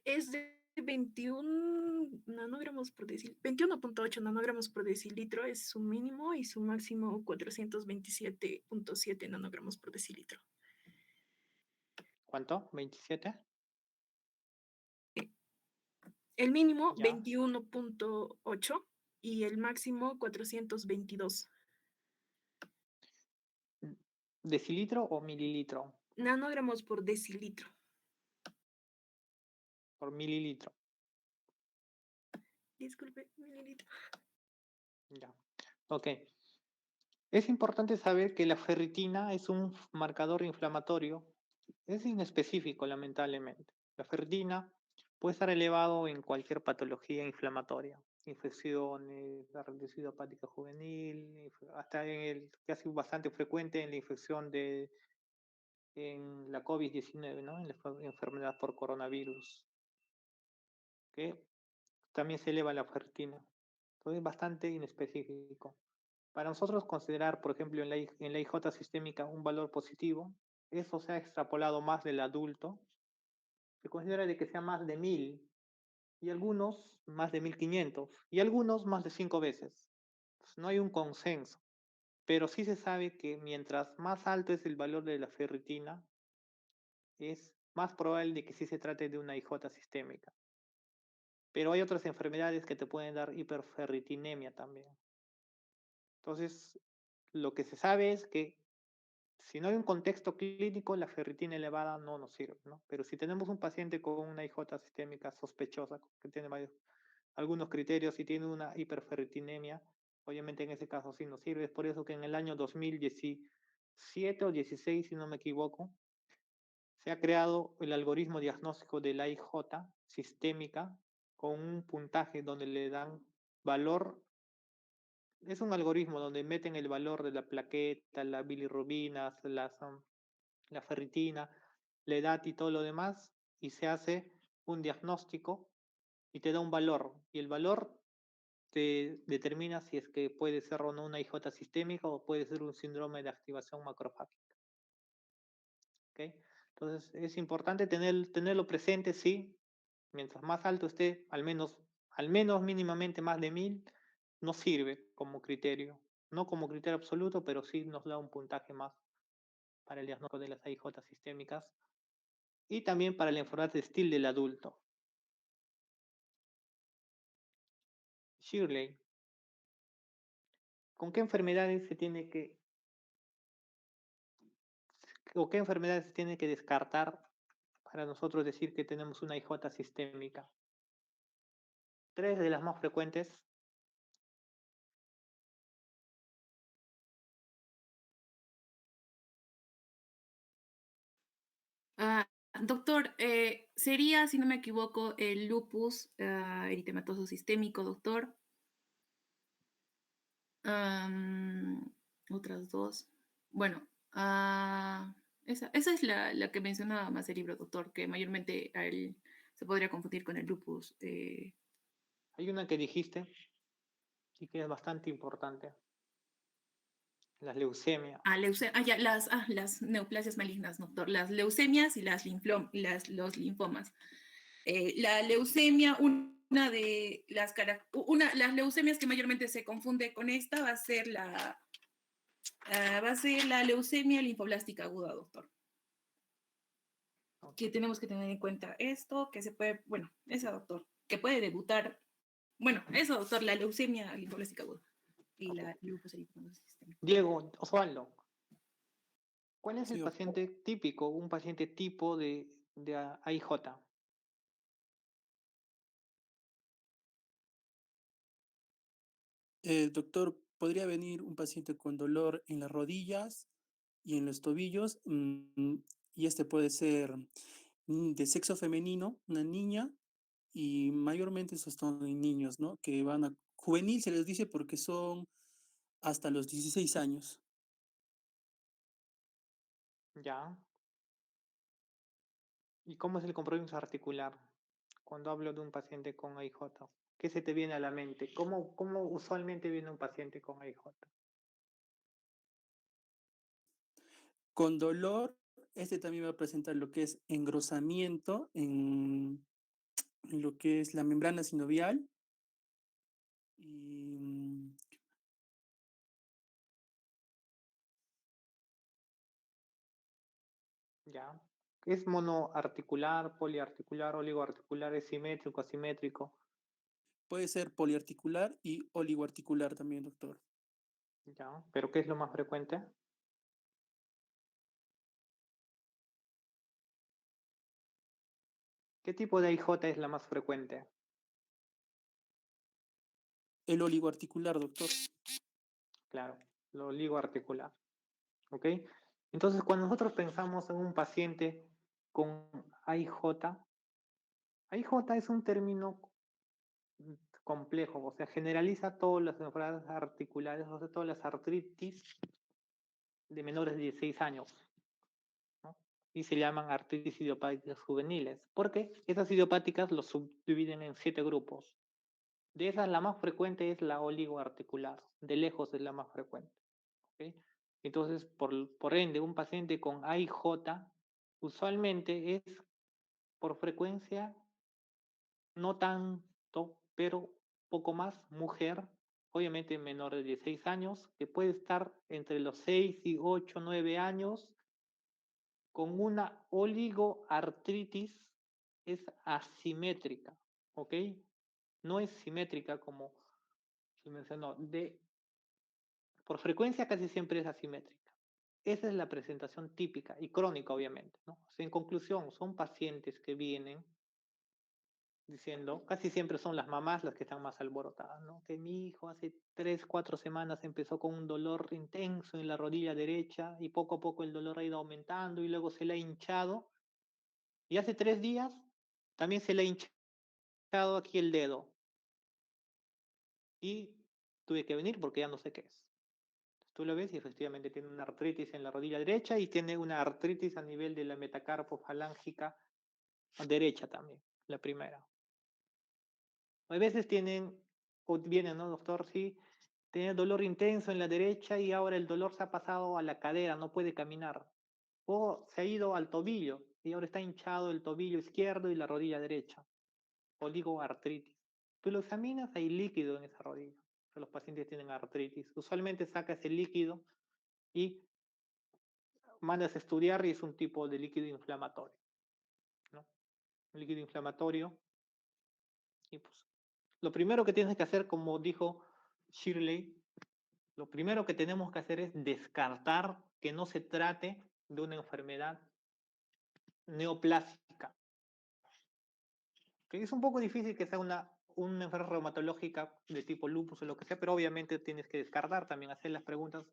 es de 21 nanogramos por decilitro, 21.8 nanogramos por decilitro es su mínimo y su máximo 427.7 nanogramos por decilitro. ¿Cuánto? ¿27? El mínimo Ya. 21.8 y el máximo 422 ¿Decilitro o mililitro? nanogramos por decilitro. Por mililitro. Disculpe, mililitro. Ya. Ok. Es importante saber que la ferritina es un marcador inflamatorio. Es inespecífico, lamentablemente. La ferritina puede estar elevado en cualquier patología inflamatoria, infecciones, la artritis idiopática juvenil, hasta en el que ha sido bastante frecuente en la infección en la COVID-19, ¿no? En la enfermedad por coronavirus, que también se eleva la ferritina. Entonces es bastante inespecífico. Para nosotros considerar, por ejemplo, en la IJ sistémica un valor positivo, eso se ha extrapolado más del adulto, se considera de que sea más de 1000 y algunos más de 1500 y algunos más de 5 veces. Pues no hay un consenso, pero sí se sabe que mientras más alto es el valor de la ferritina, es más probable de que sí se trate de una IJ sistémica. Pero hay otras enfermedades que te pueden dar hiperferritinemia también. Entonces, lo que se sabe es que si no hay un contexto clínico, la ferritina elevada no nos sirve, ¿no? Pero si tenemos un paciente con una IJ sistémica sospechosa, que tiene algunos criterios y tiene una hiperferritinemia, obviamente en ese caso sí nos sirve. Es por eso que en el año 2017 o 16, si no me equivoco, se ha creado el algoritmo diagnóstico de la IJ sistémica con un puntaje donde le dan valor. Es un algoritmo donde meten el valor de la plaqueta, las bilirrubinas, la ferritina, la edad y todo lo demás, y se hace un diagnóstico y te da un valor. Y el valor te determina si es que puede ser o no una IJ sistémica o puede ser un síndrome de activación macrofágica. ¿Ok? Entonces es importante tenerlo presente, sí. Mientras más alto esté, al menos mínimamente más de 1000, no sirve como criterio. No como criterio absoluto, pero sí nos da un puntaje más para el diagnóstico de las AIJ sistémicas y también para la enfermedad de Still del adulto. Shirley, ¿con qué enfermedades se tiene que o qué enfermedades se tiene que descartar para nosotros decir que tenemos una IJ sistémica? Tres de las más frecuentes Ah, doctor, sería, si no me equivoco, el lupus eritematoso sistémico, doctor. Am, otras dos. Bueno, esa es la que mencionaba más el libro, doctor, que mayormente a él se podría confundir con el lupus. Hay una que dijiste y que es bastante importante, las leucemias. Ya, las neoplasias malignas, doctor, las leucemias y los linfomas. La leucemia, las leucemias que mayormente se confunde con esta va a ser la leucemia linfoblástica aguda, doctor. Que tenemos que tener en cuenta esto, que se puede, bueno, esa, doctor, que puede debutar, bueno, eso, doctor, la leucemia linfoblástica aguda y Ok. la lupus eritematosa sistémica. Diego, Osvaldo, ¿cuál es el Sí, doctor. paciente típico, un paciente tipo de AIJ? Doctor, ¿podría venir un paciente con dolor en las rodillas y en los tobillos? Y este puede ser de sexo femenino, una niña, y mayormente esos son niños, ¿no? Que van a juvenil, se les dice porque son hasta los 16 años. Ya. ¿Y cómo es el compromiso articular cuando hablo de un paciente con AIJ? ¿Qué se te viene a la mente? ¿Cómo usualmente viene un paciente con AIJ? Con dolor, este también va a presentar lo que es engrosamiento en lo que es la membrana sinovial y Ya. ¿Es monoarticular, poliarticular, oligoarticular, es simétrico, asimétrico? puede ser poliarticular y oligoarticular también, doctor. Ya. ¿Pero qué es lo más frecuente? ¿Qué tipo de AIJ es la más frecuente? El oligoarticular, doctor. Claro, lo oligoarticular. ¿Ok? Entonces, cuando nosotros pensamos en un paciente con AIJ, AIJ es un término complejo, o sea, generaliza todas las enfermedades articulares, o sea, todas las artritis de menores de 16 años, ¿no? Y se llaman artritis idiopáticas juveniles, porque esas idiopáticas los subdividen en 7 grupos. De esas, la más frecuente es la oligoarticular, de lejos es la más frecuente. ¿Ok? Entonces, por ende, un paciente con AIJ usualmente es por frecuencia no tanto, pero poco más mujer, obviamente menor de 16 años, que puede estar entre los 6 y 8, 9 años con una oligoartritis, es asimétrica, ¿ok? No es simétrica como se mencionó, por frecuencia casi siempre es asimétrica. Esa es la presentación típica y crónica, obviamente, ¿no? O sea, en conclusión, son pacientes que vienen diciendo, casi siempre son las mamás las que están más alborotadas, ¿no? Que mi hijo hace 3, 4 semanas empezó con un dolor intenso en la rodilla derecha y poco a poco el dolor ha ido aumentando y luego se le ha hinchado y hace 3 días también se le ha hinchado aquí el dedo y tuve que venir porque ya no sé qué es. Tú lo ves y efectivamente tiene una artritis en la rodilla derecha y tiene una artritis a nivel de la metacarpofalángica derecha también, la primera. A veces tienen, o vienen, ¿no, doctor? Sí, tiene dolor intenso en la derecha y ahora el dolor se ha pasado a la cadera, no puede caminar. O se ha ido al tobillo y ahora está hinchado el tobillo izquierdo y la rodilla derecha. Oligoartritis. Tú lo examinas, hay líquido en esa rodilla. O sea, los pacientes tienen artritis. Usualmente saca ese líquido y mandas a estudiar y es un tipo de líquido inflamatorio, ¿no? Un líquido inflamatorio. Y pues, lo primero que tienes que hacer, como dijo Shirley, lo primero que tenemos que hacer es descartar que no se trate de una enfermedad neoplásica. Que es un poco difícil que sea una enfermedad reumatológica de tipo lupus o lo que sea, pero obviamente tienes que descartar también, hacer las preguntas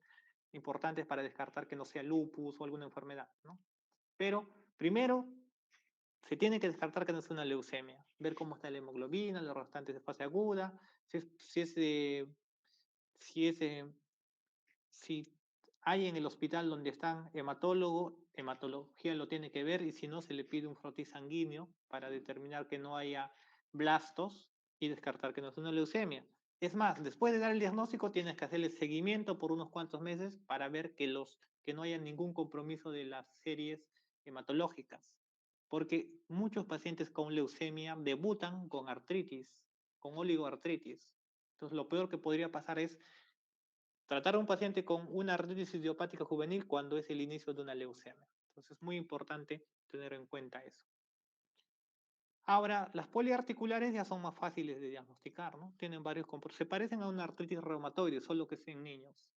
importantes para descartar que no sea lupus o alguna enfermedad, ¿no? Pero Primero, se tiene que descartar que no es una leucemia, ver cómo está la hemoglobina, los restantes de fase aguda, si es, si hay en el hospital donde están hematólogo, hematología lo tiene que ver y si no se le pide un frotis sanguíneo para determinar que no haya blastos y descartar que no es una leucemia. Es más, después de dar el diagnóstico tienes que hacerle seguimiento por unos cuantos meses para ver que no haya ningún compromiso de las series hematológicas, porque muchos pacientes con leucemia debutan con artritis, con oligoartritis. Entonces, lo peor que podría pasar es tratar a un paciente con una artritis idiopática juvenil cuando es el inicio de una leucemia. Entonces, es muy importante tener en cuenta eso. Ahora, las poliarticulares ya son más fáciles de diagnosticar, ¿no? Tienen varios componentes. Se parecen a una artritis reumatoide, solo que es en niños.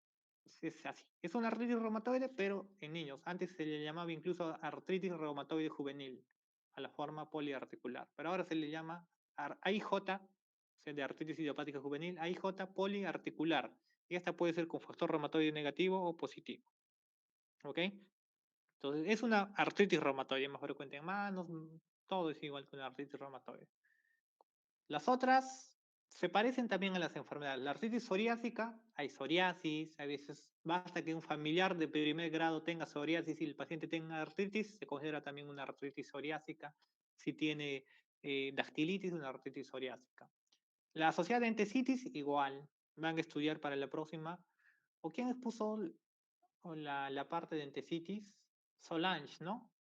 Es así. Es una artritis reumatoide, pero en niños. Antes se le llamaba incluso artritis reumatoide juvenil, a la forma poliarticular. Pero ahora se le llama AIJ, o sea, de artritis idiopática juvenil, AIJ poliarticular. Y esta puede ser con factor reumatoide negativo o positivo. ¿Ok? Entonces, es una artritis reumatoide más frecuente en manos, todo es igual que una artritis reumatoide. Las otras se parecen también a las enfermedades. La artritis psoriásica, hay psoriasis, a veces basta que un familiar de primer grado tenga psoriasis y el paciente tenga artritis, se considera también una artritis psoriásica. Si tiene dactilitis, una artritis psoriásica. La asociada a entesitis, igual, van a estudiar para la próxima. ¿O quién expuso la parte de entesitis? Solange, ¿no?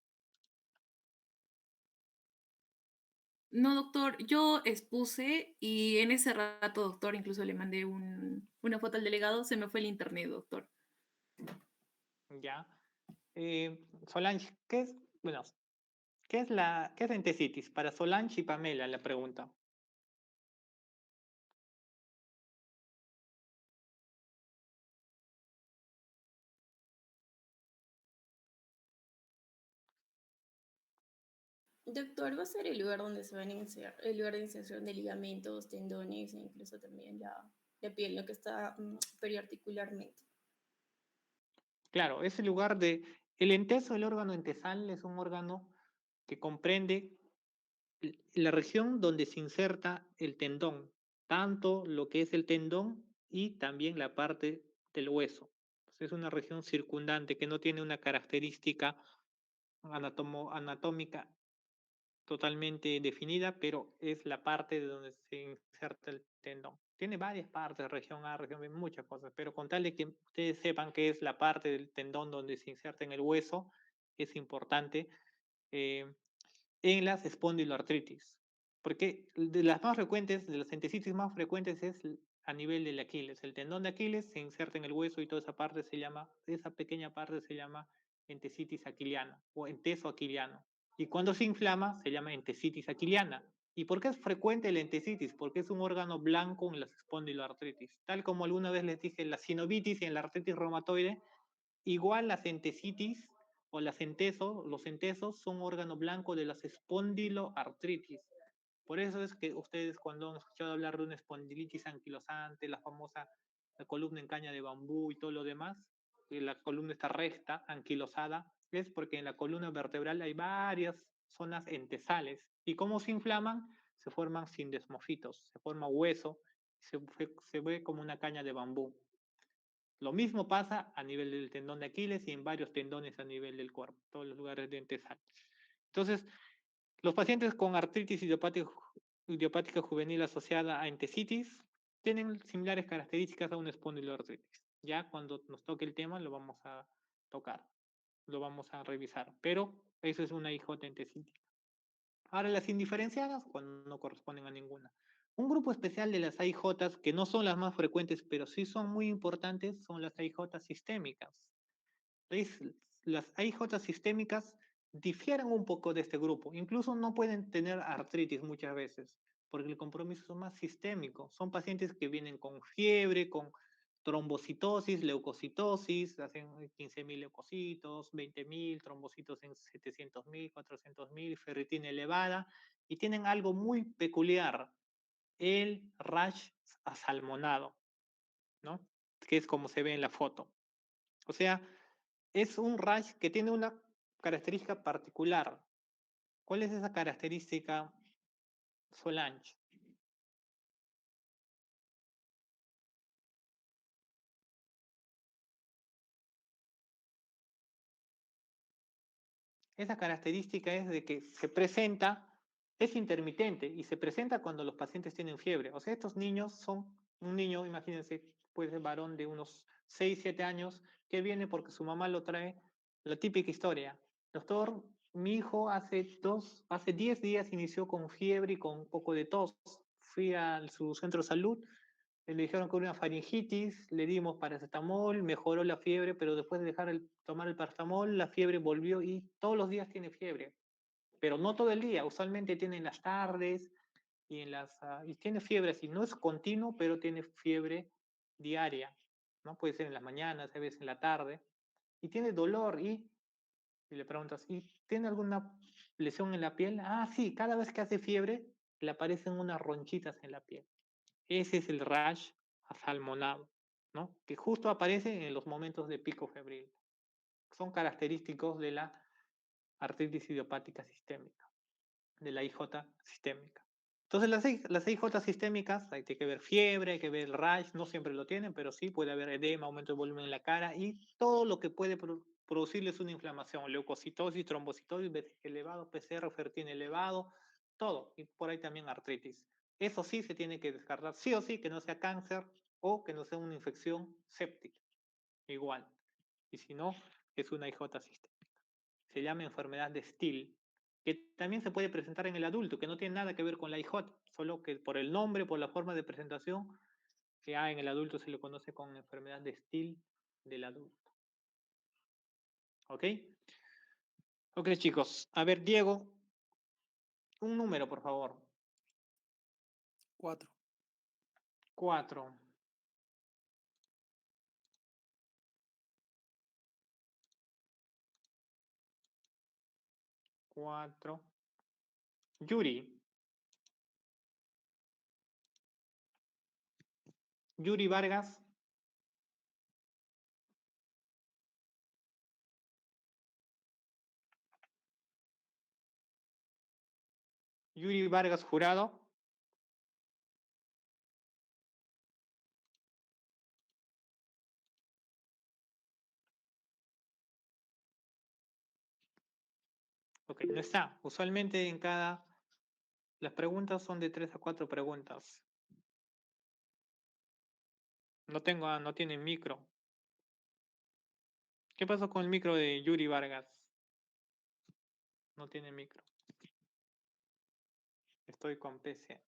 No, doctor, yo expuse y en ese rato, doctor, incluso le mandé una foto al delegado, se me fue el internet, doctor. Ya. Solange, ¿qué es? Bueno, ¿qué es entesitis? Para Solange y Pamela la pregunta. Doctor, va a ser el lugar donde se van a iniciar, el lugar de inserción de ligamentos, tendones e incluso también la piel, lo que está periarticularmente. Claro, es el lugar de... El enteso, el órgano entesal, es un órgano que comprende la región donde se inserta el tendón, tanto lo que es el tendón y también la parte del hueso. Es una región circundante que no tiene una característica anatómica totalmente definida, pero es la parte de donde se inserta el tendón. Tiene varias partes, región A, región B, muchas cosas, pero con tal de que ustedes sepan que es la parte del tendón donde se inserta en el hueso, es importante eh, en las espondiloartritis. Porque de las más frecuentes, de las entesitis más frecuentes es a nivel del Aquiles. El tendón de Aquiles se inserta en el hueso y toda esa parte se llama, esa pequeña parte se llama entesitis aquiliana o enteso aquiliano. Y cuando se inflama se llama entesitis aquiliana. ¿Y por qué es frecuente la entesitis? Porque es un órgano blanco en las espondiloartritis. Tal como alguna vez les dije, en la sinovitis y en la artritis reumatoide, igual las entesitis o los entesos son órgano blanco de las espondiloartritis. Por eso es que ustedes cuando han escuchado hablar de una espondilitis anquilosante, la famosa la columna en caña de bambú y todo lo demás, que la columna está recta, anquilosada, es porque en la columna vertebral hay varias zonas entesales. ¿Y cómo se inflaman? Se forman sindesmofitos, se forma hueso, se ve como una caña de bambú. Lo mismo pasa a nivel del tendón de Aquiles y en varios tendones a nivel del cuerpo, todos los lugares de entesal. Entonces, los pacientes con artritis idiopática juvenil asociada a entesitis tienen similares características a una espondiloartritis. Ya cuando nos toque el tema lo vamos a tocar, lo vamos a revisar, pero eso es una IJ entesítica. Ahora, las indiferenciadas, cuando no corresponden a ninguna. Un grupo especial de las AIJ, que no son las más frecuentes, pero sí son muy importantes, son las AIJ sistémicas. Las AIJ sistémicas difieren un poco de este grupo, incluso no pueden tener artritis muchas veces, porque el compromiso es más sistémico. Son pacientes que vienen con fiebre, con trombocitosis, leucocitosis, hacen 15.000 leucocitos, 20.000, trombocitos en 700.000, 400.000, ferritina elevada, y tienen algo muy peculiar, el rash asalmonado, ¿no? Que es como se ve en la foto. O sea, es un rash que tiene una característica particular. ¿Cuál es esa característica, Solange? Esa característica es de que se presenta, es intermitente y se presenta cuando los pacientes tienen fiebre. O sea, estos niños son, un niño, imagínense, puede ser varón de unos 6, 7 años, que viene porque su mamá lo trae, la típica historia. Doctor, mi hijo hace 10 días inició con fiebre y con un poco de tos. Fui a su centro de salud, le dijeron que era una faringitis, le dimos paracetamol, mejoró la fiebre, pero después de tomar el paracetamol, la fiebre volvió y todos los días tiene fiebre, pero no todo el día, usualmente tiene en las tardes y tiene fiebre así, no es continuo, pero tiene fiebre diaria, ¿no? Puede ser en las mañanas, a veces en la tarde, y tiene dolor y le preguntas, ¿y tiene alguna lesión en la piel? Ah, sí, cada vez que hace fiebre le aparecen unas ronchitas en la piel. Ese es el rash asalmonado, ¿no? Que justo aparece en los momentos de pico febril. Son característicos de la artritis idiopática sistémica, de la IJ sistémica. Entonces, las IJ sistémicas, hay que ver fiebre, hay que ver rash, no siempre lo tienen, pero sí puede haber edema, aumento de volumen en la cara y todo lo que puede producirles una inflamación, leucocitosis, trombocitosis, BCG elevado, PCR ferritina elevado, todo, y por ahí también artritis. Eso sí se tiene que descartar, sí o sí, que no sea cáncer o que no sea una infección séptica, igual. Y si no, es una IJ sistémica. Se llama enfermedad de Still, que también se puede presentar en el adulto, que no tiene nada que ver con la IJ, solo que por el nombre, por la forma de presentación, ya en el adulto se le conoce como enfermedad de Still del adulto. ¿Ok? Ok, chicos. A ver, Diego, un número, por favor. 4. 4. 4. Yuri. Yuri Vargas. Yuri Vargas Jurado. Ok, no está. Usualmente las preguntas son de 3 a 4 preguntas. No tiene micro. ¿Qué pasó con el micro de Yuri Vargas? No tiene micro. Estoy con PC.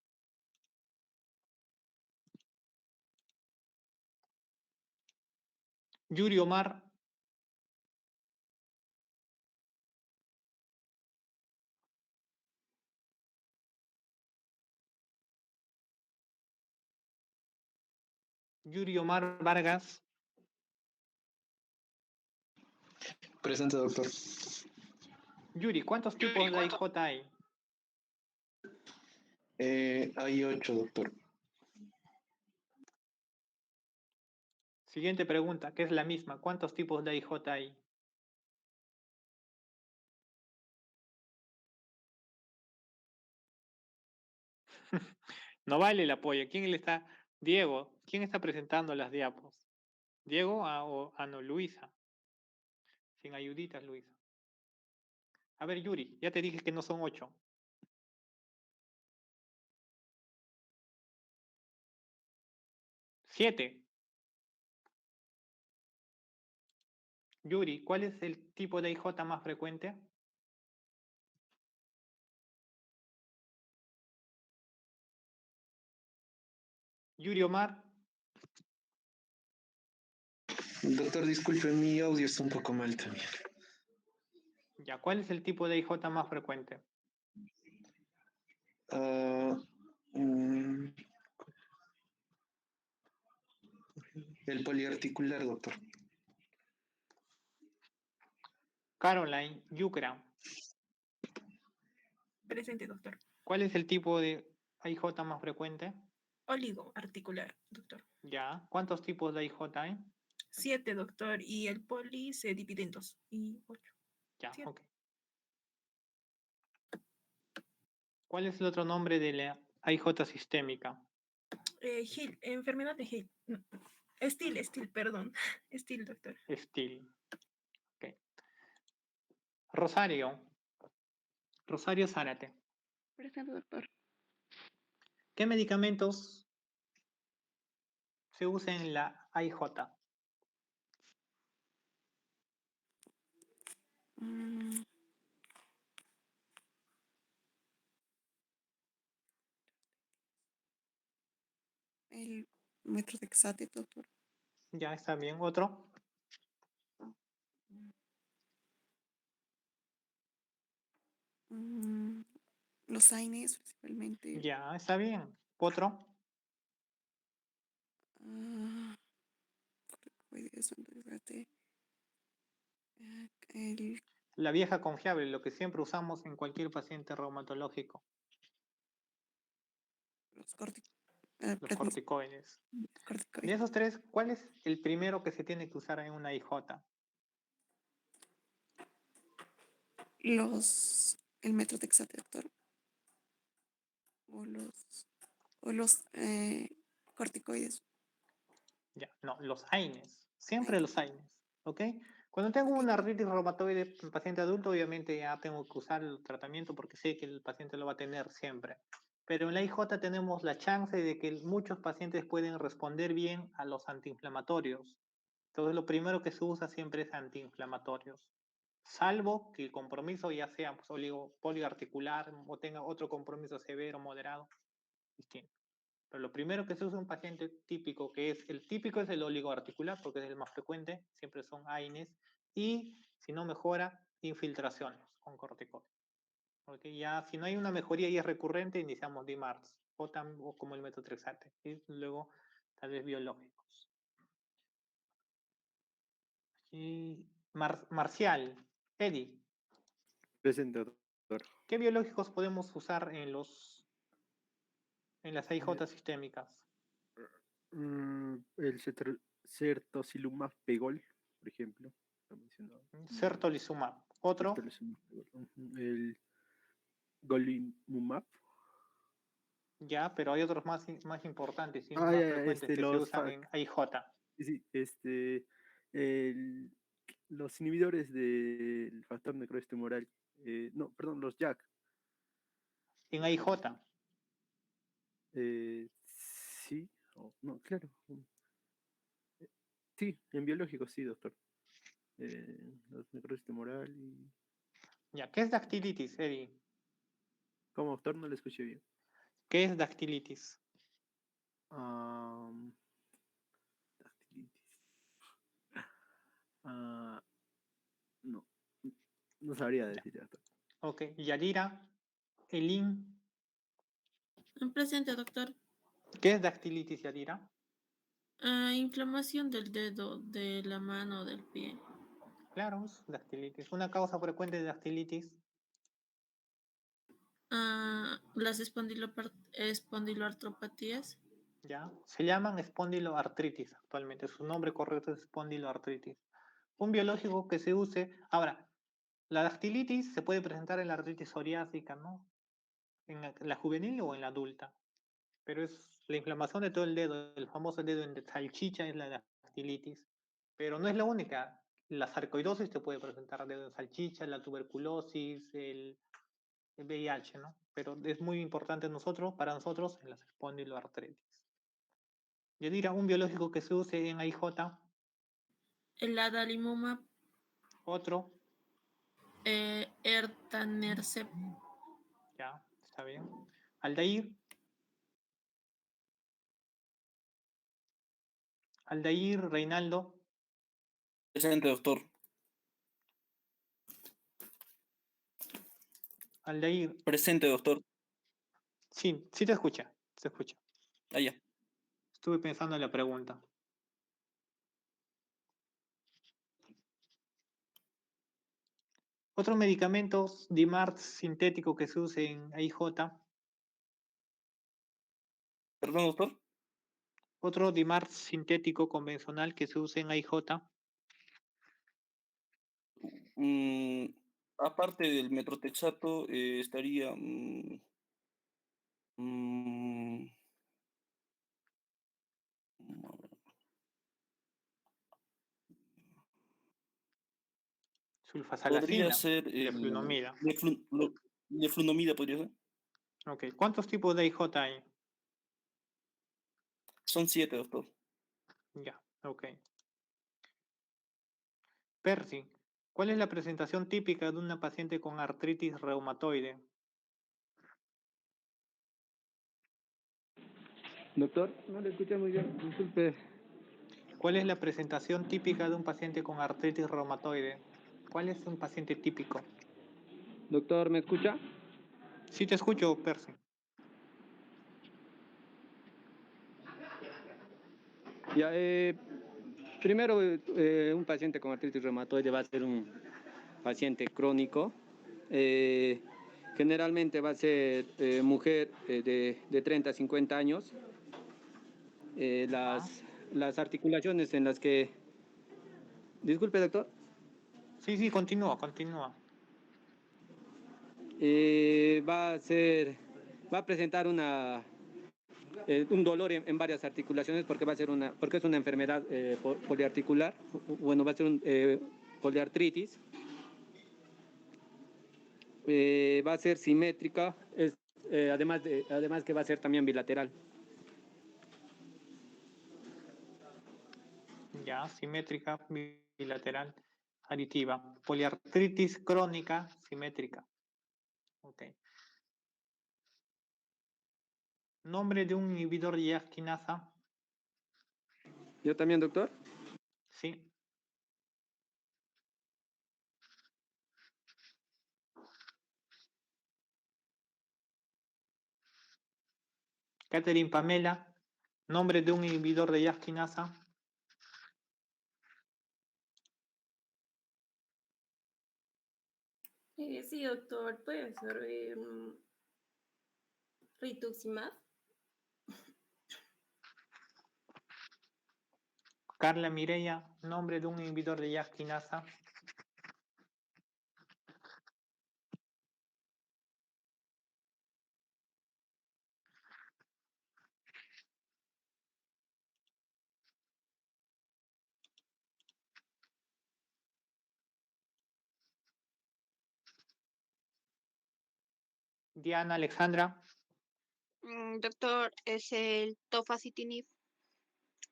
Yuri Omar. Yuri Omar Vargas. Presente, doctor. Yuri, ¿cuántos tipos de IJ hay? Hay 8, doctor. Siguiente pregunta, que es la misma. ¿Cuántos tipos de IJ hay? No vale el apoyo. ¿Quién le está? Diego, ¿quién está presentando las diapos? ¿Diego o no, Luisa? Sin ayuditas, Luisa. A ver, Yuri, ya te dije que no son 8. 7. Yuri, ¿cuál es el tipo de IJ más frecuente? Yuri Omar. Doctor, disculpe, mi audio está un poco mal también. Ya, ¿cuál es el tipo de IJ más frecuente? Ah, mm, el poliarticular, doctor. Caroline Yucra. Presente, doctor. ¿Cuál es el tipo de IJ más frecuente? Oligoarticular, doctor. Ya. ¿Cuántos tipos de IJ hay? 7, doctor, y el poli se divide en 2 y 8. Ya, Sí. ok. ¿Cuál es el otro nombre de la AIJ sistémica? Hill, enfermedad de Hill. Still, perdón. Still, doctor. Still. Ok. Rosario. Rosario Zárate. Presente, doctor. ¿Qué medicamentos se usan en la AIJ? Mm, el metrodexate, doctor. Ya está bien. ¿Otro? Mm, los AINES, principalmente. Ya está bien. ¿Otro? Ah, corticoides, metrodexate, el, La vieja confiable, lo que siempre usamos en cualquier paciente reumatológico, los corti- los corticoides. De corticoides. esos tres, ¿cuál es el primero que se tiene que usar en una IJ? El metrodexate, doctor. O los corticoides. Ya, no, los AINES. Siempre AINES. los AINES. ¿Ok? Cuando tengo Ok. una artritis reumatoide en paciente adulto, obviamente ya tengo que usar el tratamiento porque sé que el paciente lo va a tener siempre. Pero en la IJ tenemos la chance de que muchos pacientes pueden responder bien a los antiinflamatorios. Entonces, lo primero que se usa siempre es antiinflamatorios. Salvo que el compromiso ya sea pues, poliarticular o tenga otro compromiso severo, moderado, distinto. Pero lo primero que se usa en un paciente típico, que es el típico es el oligoarticular, porque es el más frecuente, siempre son AINES, y si no mejora, infiltraciones con corticoides. Porque ya si no hay una mejoría y es recurrente, iniciamos DMARDs o como el metotrexate, y luego tal vez biológicos. Y Marcial, Eddie, Presente, doctor. ¿qué biológicos podemos usar en las AIJ sistémicas? El certocilumab pegol, por ejemplo. Lo mencionaba. Certolizumab. ¿Otro? Certolizumab pegol. El golimumab. Ya, pero hay otros más importantes y Ah, más ya, frecuentes que se los usan en AIJ. sí, el- los inhibidores del factor necrosis tumoral. No, perdón, los JAK. En AIJ. Sí, no, claro. Sí, en biológico sí, doctor. Los necrosis tumoral y... Ya, ¿qué es dactilitis, Eddie? ¿Cómo, doctor? No le escuché bien. ¿Qué es dactilitis? Dactilitis. No, no sabría decir, doctor. Ok, Yadira, Elin, Presente, doctor. ¿qué es dactilitis, Yadira? Inflamación del dedo, de la mano, del pie. Claro, es dactilitis. Una causa frecuente de dactilitis. Las espondiloartropatías. Ya, se llaman espondiloartritis actualmente. Su nombre correcto es espondiloartritis. Un biológico que se use. Ahora, la dactilitis se puede presentar en la artritis psoriásica, ¿no? En la juvenil o en la adulta. Pero es la inflamación de todo el dedo, el famoso dedo en salchicha es la dactilitis. Pero no es la única. La sarcoidosis te puede presentar dedo en salchicha, la tuberculosis, el VIH, ¿no? Pero es muy importante para nosotros en las espondiloartritis. Yo diría un biológico que se use en AIJ, El adalimumab. otro, Ertanercept. ya, está bien. Aldair, Reinaldo, Presente, doctor. Aldair, Presente, doctor. sí, sí te escucha, se escucha. Allá. Estuve pensando en la pregunta. Otros medicamentos DIMARS sintético que se use en AIJ, Perdón, doctor. otro DIMARS sintético convencional que se use en AIJ, aparte del metrotexato, estaría mm, podría Sulfasalacina, ser el leflunomida. leflunomida, podría ser. Ok. ¿Cuántos tipos de IJ hay? Son 7, doctor. Ya, ok. Percy, ¿cuál es la presentación típica de una paciente con artritis reumatoide? Doctor, no le escuché muy bien, disculpe. ¿Cuál es la presentación típica de un paciente con artritis reumatoide? ¿Cuál es un paciente típico? Doctor, ¿me escucha? Sí te escucho, Percy. Ya, primero, un paciente con artritis reumatoide va a ser un paciente crónico. Generalmente va a ser mujer de 30 a 50 años. Las articulaciones en las que... Disculpe, doctor. Sí, continúa, continúa. Va a presentar un dolor en varias articulaciones porque porque es una enfermedad poliarticular. Bueno, va a ser poliartritis. Va a ser simétrica, además que va a ser también bilateral. Ya, simétrica, bilateral, aditiva. Poliartritis crónica, simétrica. Ok. Nombre de un inhibidor de JAK quinasa. ¿Yo también, doctor? Sí. Catherine Pamela, nombre de un inhibidor de JAK quinasa. Sí, doctor, puede ser rituximab. Carla Mireya, nombre de un inhibidor de JAK quinasa. Diana Alexandra. Doctor, es el tofacitinib,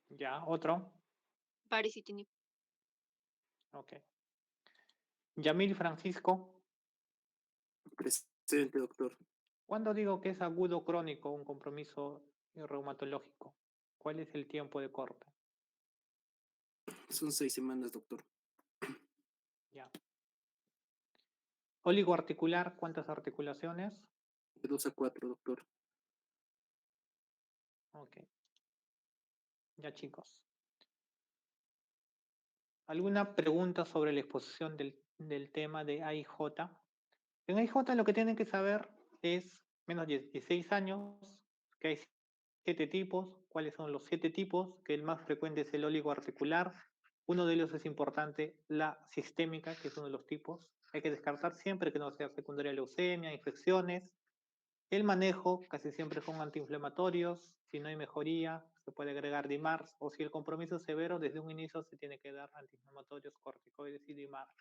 Ya, otro. baricitinib. Ok. Yamil Francisco. Presente, doctor. ¿Cuándo digo que es agudo o crónico un compromiso reumatológico? ¿Cuál es el tiempo de corte? Son 6 semanas, doctor. Ya. Oligoarticular, ¿cuántas articulaciones? De 2 a 4, doctor. Ok. Ya, chicos. ¿Alguna pregunta sobre la exposición del tema de AIJ? En AIJ lo que tienen que saber es, menos de 16 años, que hay 7 tipos. ¿Cuáles son los 7 tipos? Que el más frecuente es el oligoarticular. Uno de ellos es importante, la sistémica, que es uno de los tipos. Hay que descartar siempre que no sea secundaria leucemia, infecciones. El manejo casi siempre son antiinflamatorios. Si no hay mejoría, se puede agregar DIMARS. O si el compromiso es severo, desde un inicio se tiene que dar antiinflamatorios, corticoides y DIMARS.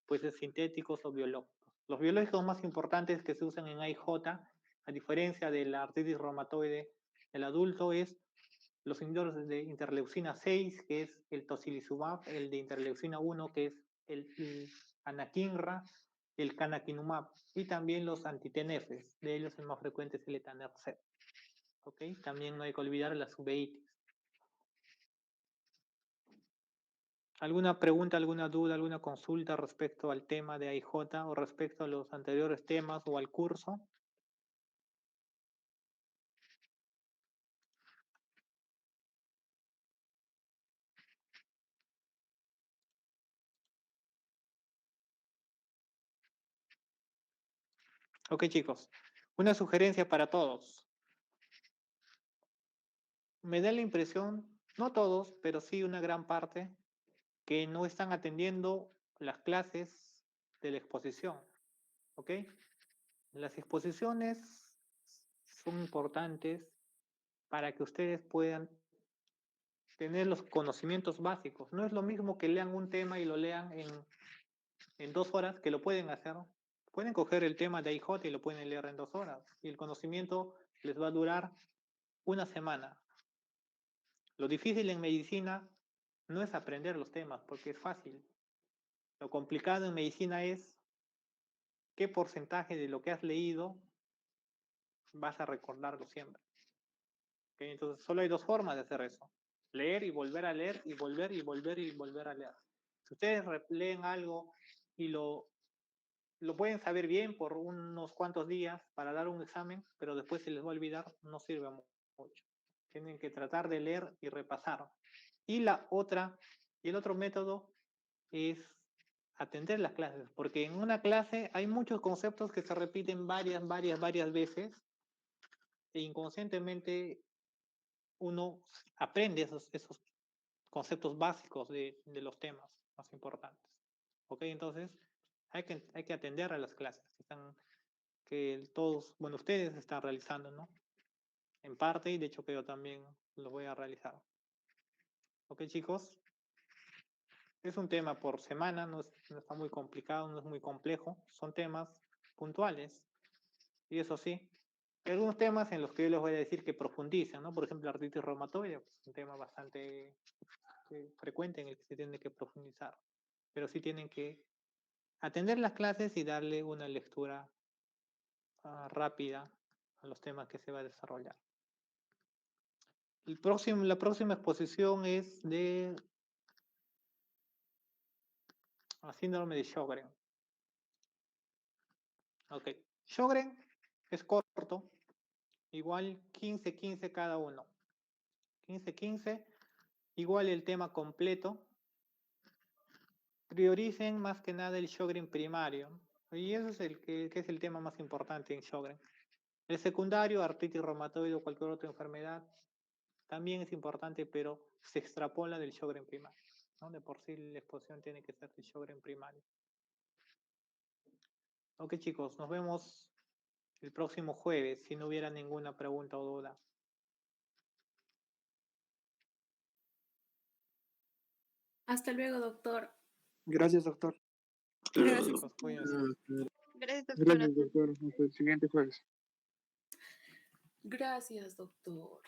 Puede ser sintéticos o biológicos. Los biológicos más importantes que se usan en AIJ, a diferencia de la artritis reumatoide del adulto, es los inhibidores de interleucina 6, que es el tocilizumab, el de interleucina 1, que es el anakinra, el canakinumab, y también los antitenefes, de ellos el más frecuente es el etanercept. ¿Ok? También no hay que olvidar las uveitis. ¿Alguna pregunta, alguna duda, alguna consulta respecto al tema de AIJ o respecto a los anteriores temas o al curso? Ok, chicos. Una sugerencia para todos. Me da la impresión, no todos, pero sí una gran parte, que no están atendiendo las clases de la exposición, ¿ok? Las exposiciones son importantes para que ustedes puedan tener los conocimientos básicos. No es lo mismo que lean un tema y lo lean en 2 horas, que lo pueden hacer. Pueden coger el tema de IJ y lo pueden leer en 2 horas. Y el conocimiento les va a durar una semana. Lo difícil en medicina no es aprender los temas, porque es fácil. Lo complicado en medicina es qué porcentaje de lo que has leído vas a recordarlo siempre. ¿Ok? Entonces, solo hay 2 formas de hacer eso. Leer y volver a leer y volver y volver y volver a leer. Si ustedes leen algo y lo pueden saber bien por unos cuantos días para dar un examen, pero después se les va a olvidar, no sirve mucho. Tienen que tratar de leer y repasar. Y el otro método es atender las clases, porque en una clase hay muchos conceptos que se repiten varias veces e inconscientemente uno aprende esos conceptos básicos de los temas más importantes. ¿Ok? Entonces, hay que atender a las clases que todos, bueno, ustedes están realizando, ¿no? En parte, y de hecho que yo también lo voy a realizar. ¿Ok, chicos? Es un tema por semana, no está muy complicado, no es muy complejo, son temas puntuales. Y eso sí, hay algunos temas en los que yo les voy a decir que profundicen, ¿no? Por ejemplo, la artritis reumatoide, pues, es un tema bastante frecuente en el que se tiene que profundizar. Pero sí tienen que atender las clases y darle una lectura rápida a los temas que se va a desarrollar. La próxima exposición es de síndrome de Sjögren. Ok, Sjögren es corto, igual 15-15 cada uno. 15-15, igual el tema completo. Prioricen más que nada el Sjögren primario. Y eso es que es el tema más importante en Sjögren. El secundario, artritis reumatoide o cualquier otra enfermedad, también es importante, pero se extrapola del Sjögren primario, ¿no? De por sí la exposición tiene que ser del Sjögren primario. Ok, chicos, nos vemos el próximo jueves, si no hubiera ninguna pregunta o duda. Hasta luego, doctor. Gracias, doctor. Gracias. Chicos, cuídense. Gracias, doctora. Gracias, doctor. Hasta el siguiente jueves. Gracias, doctor.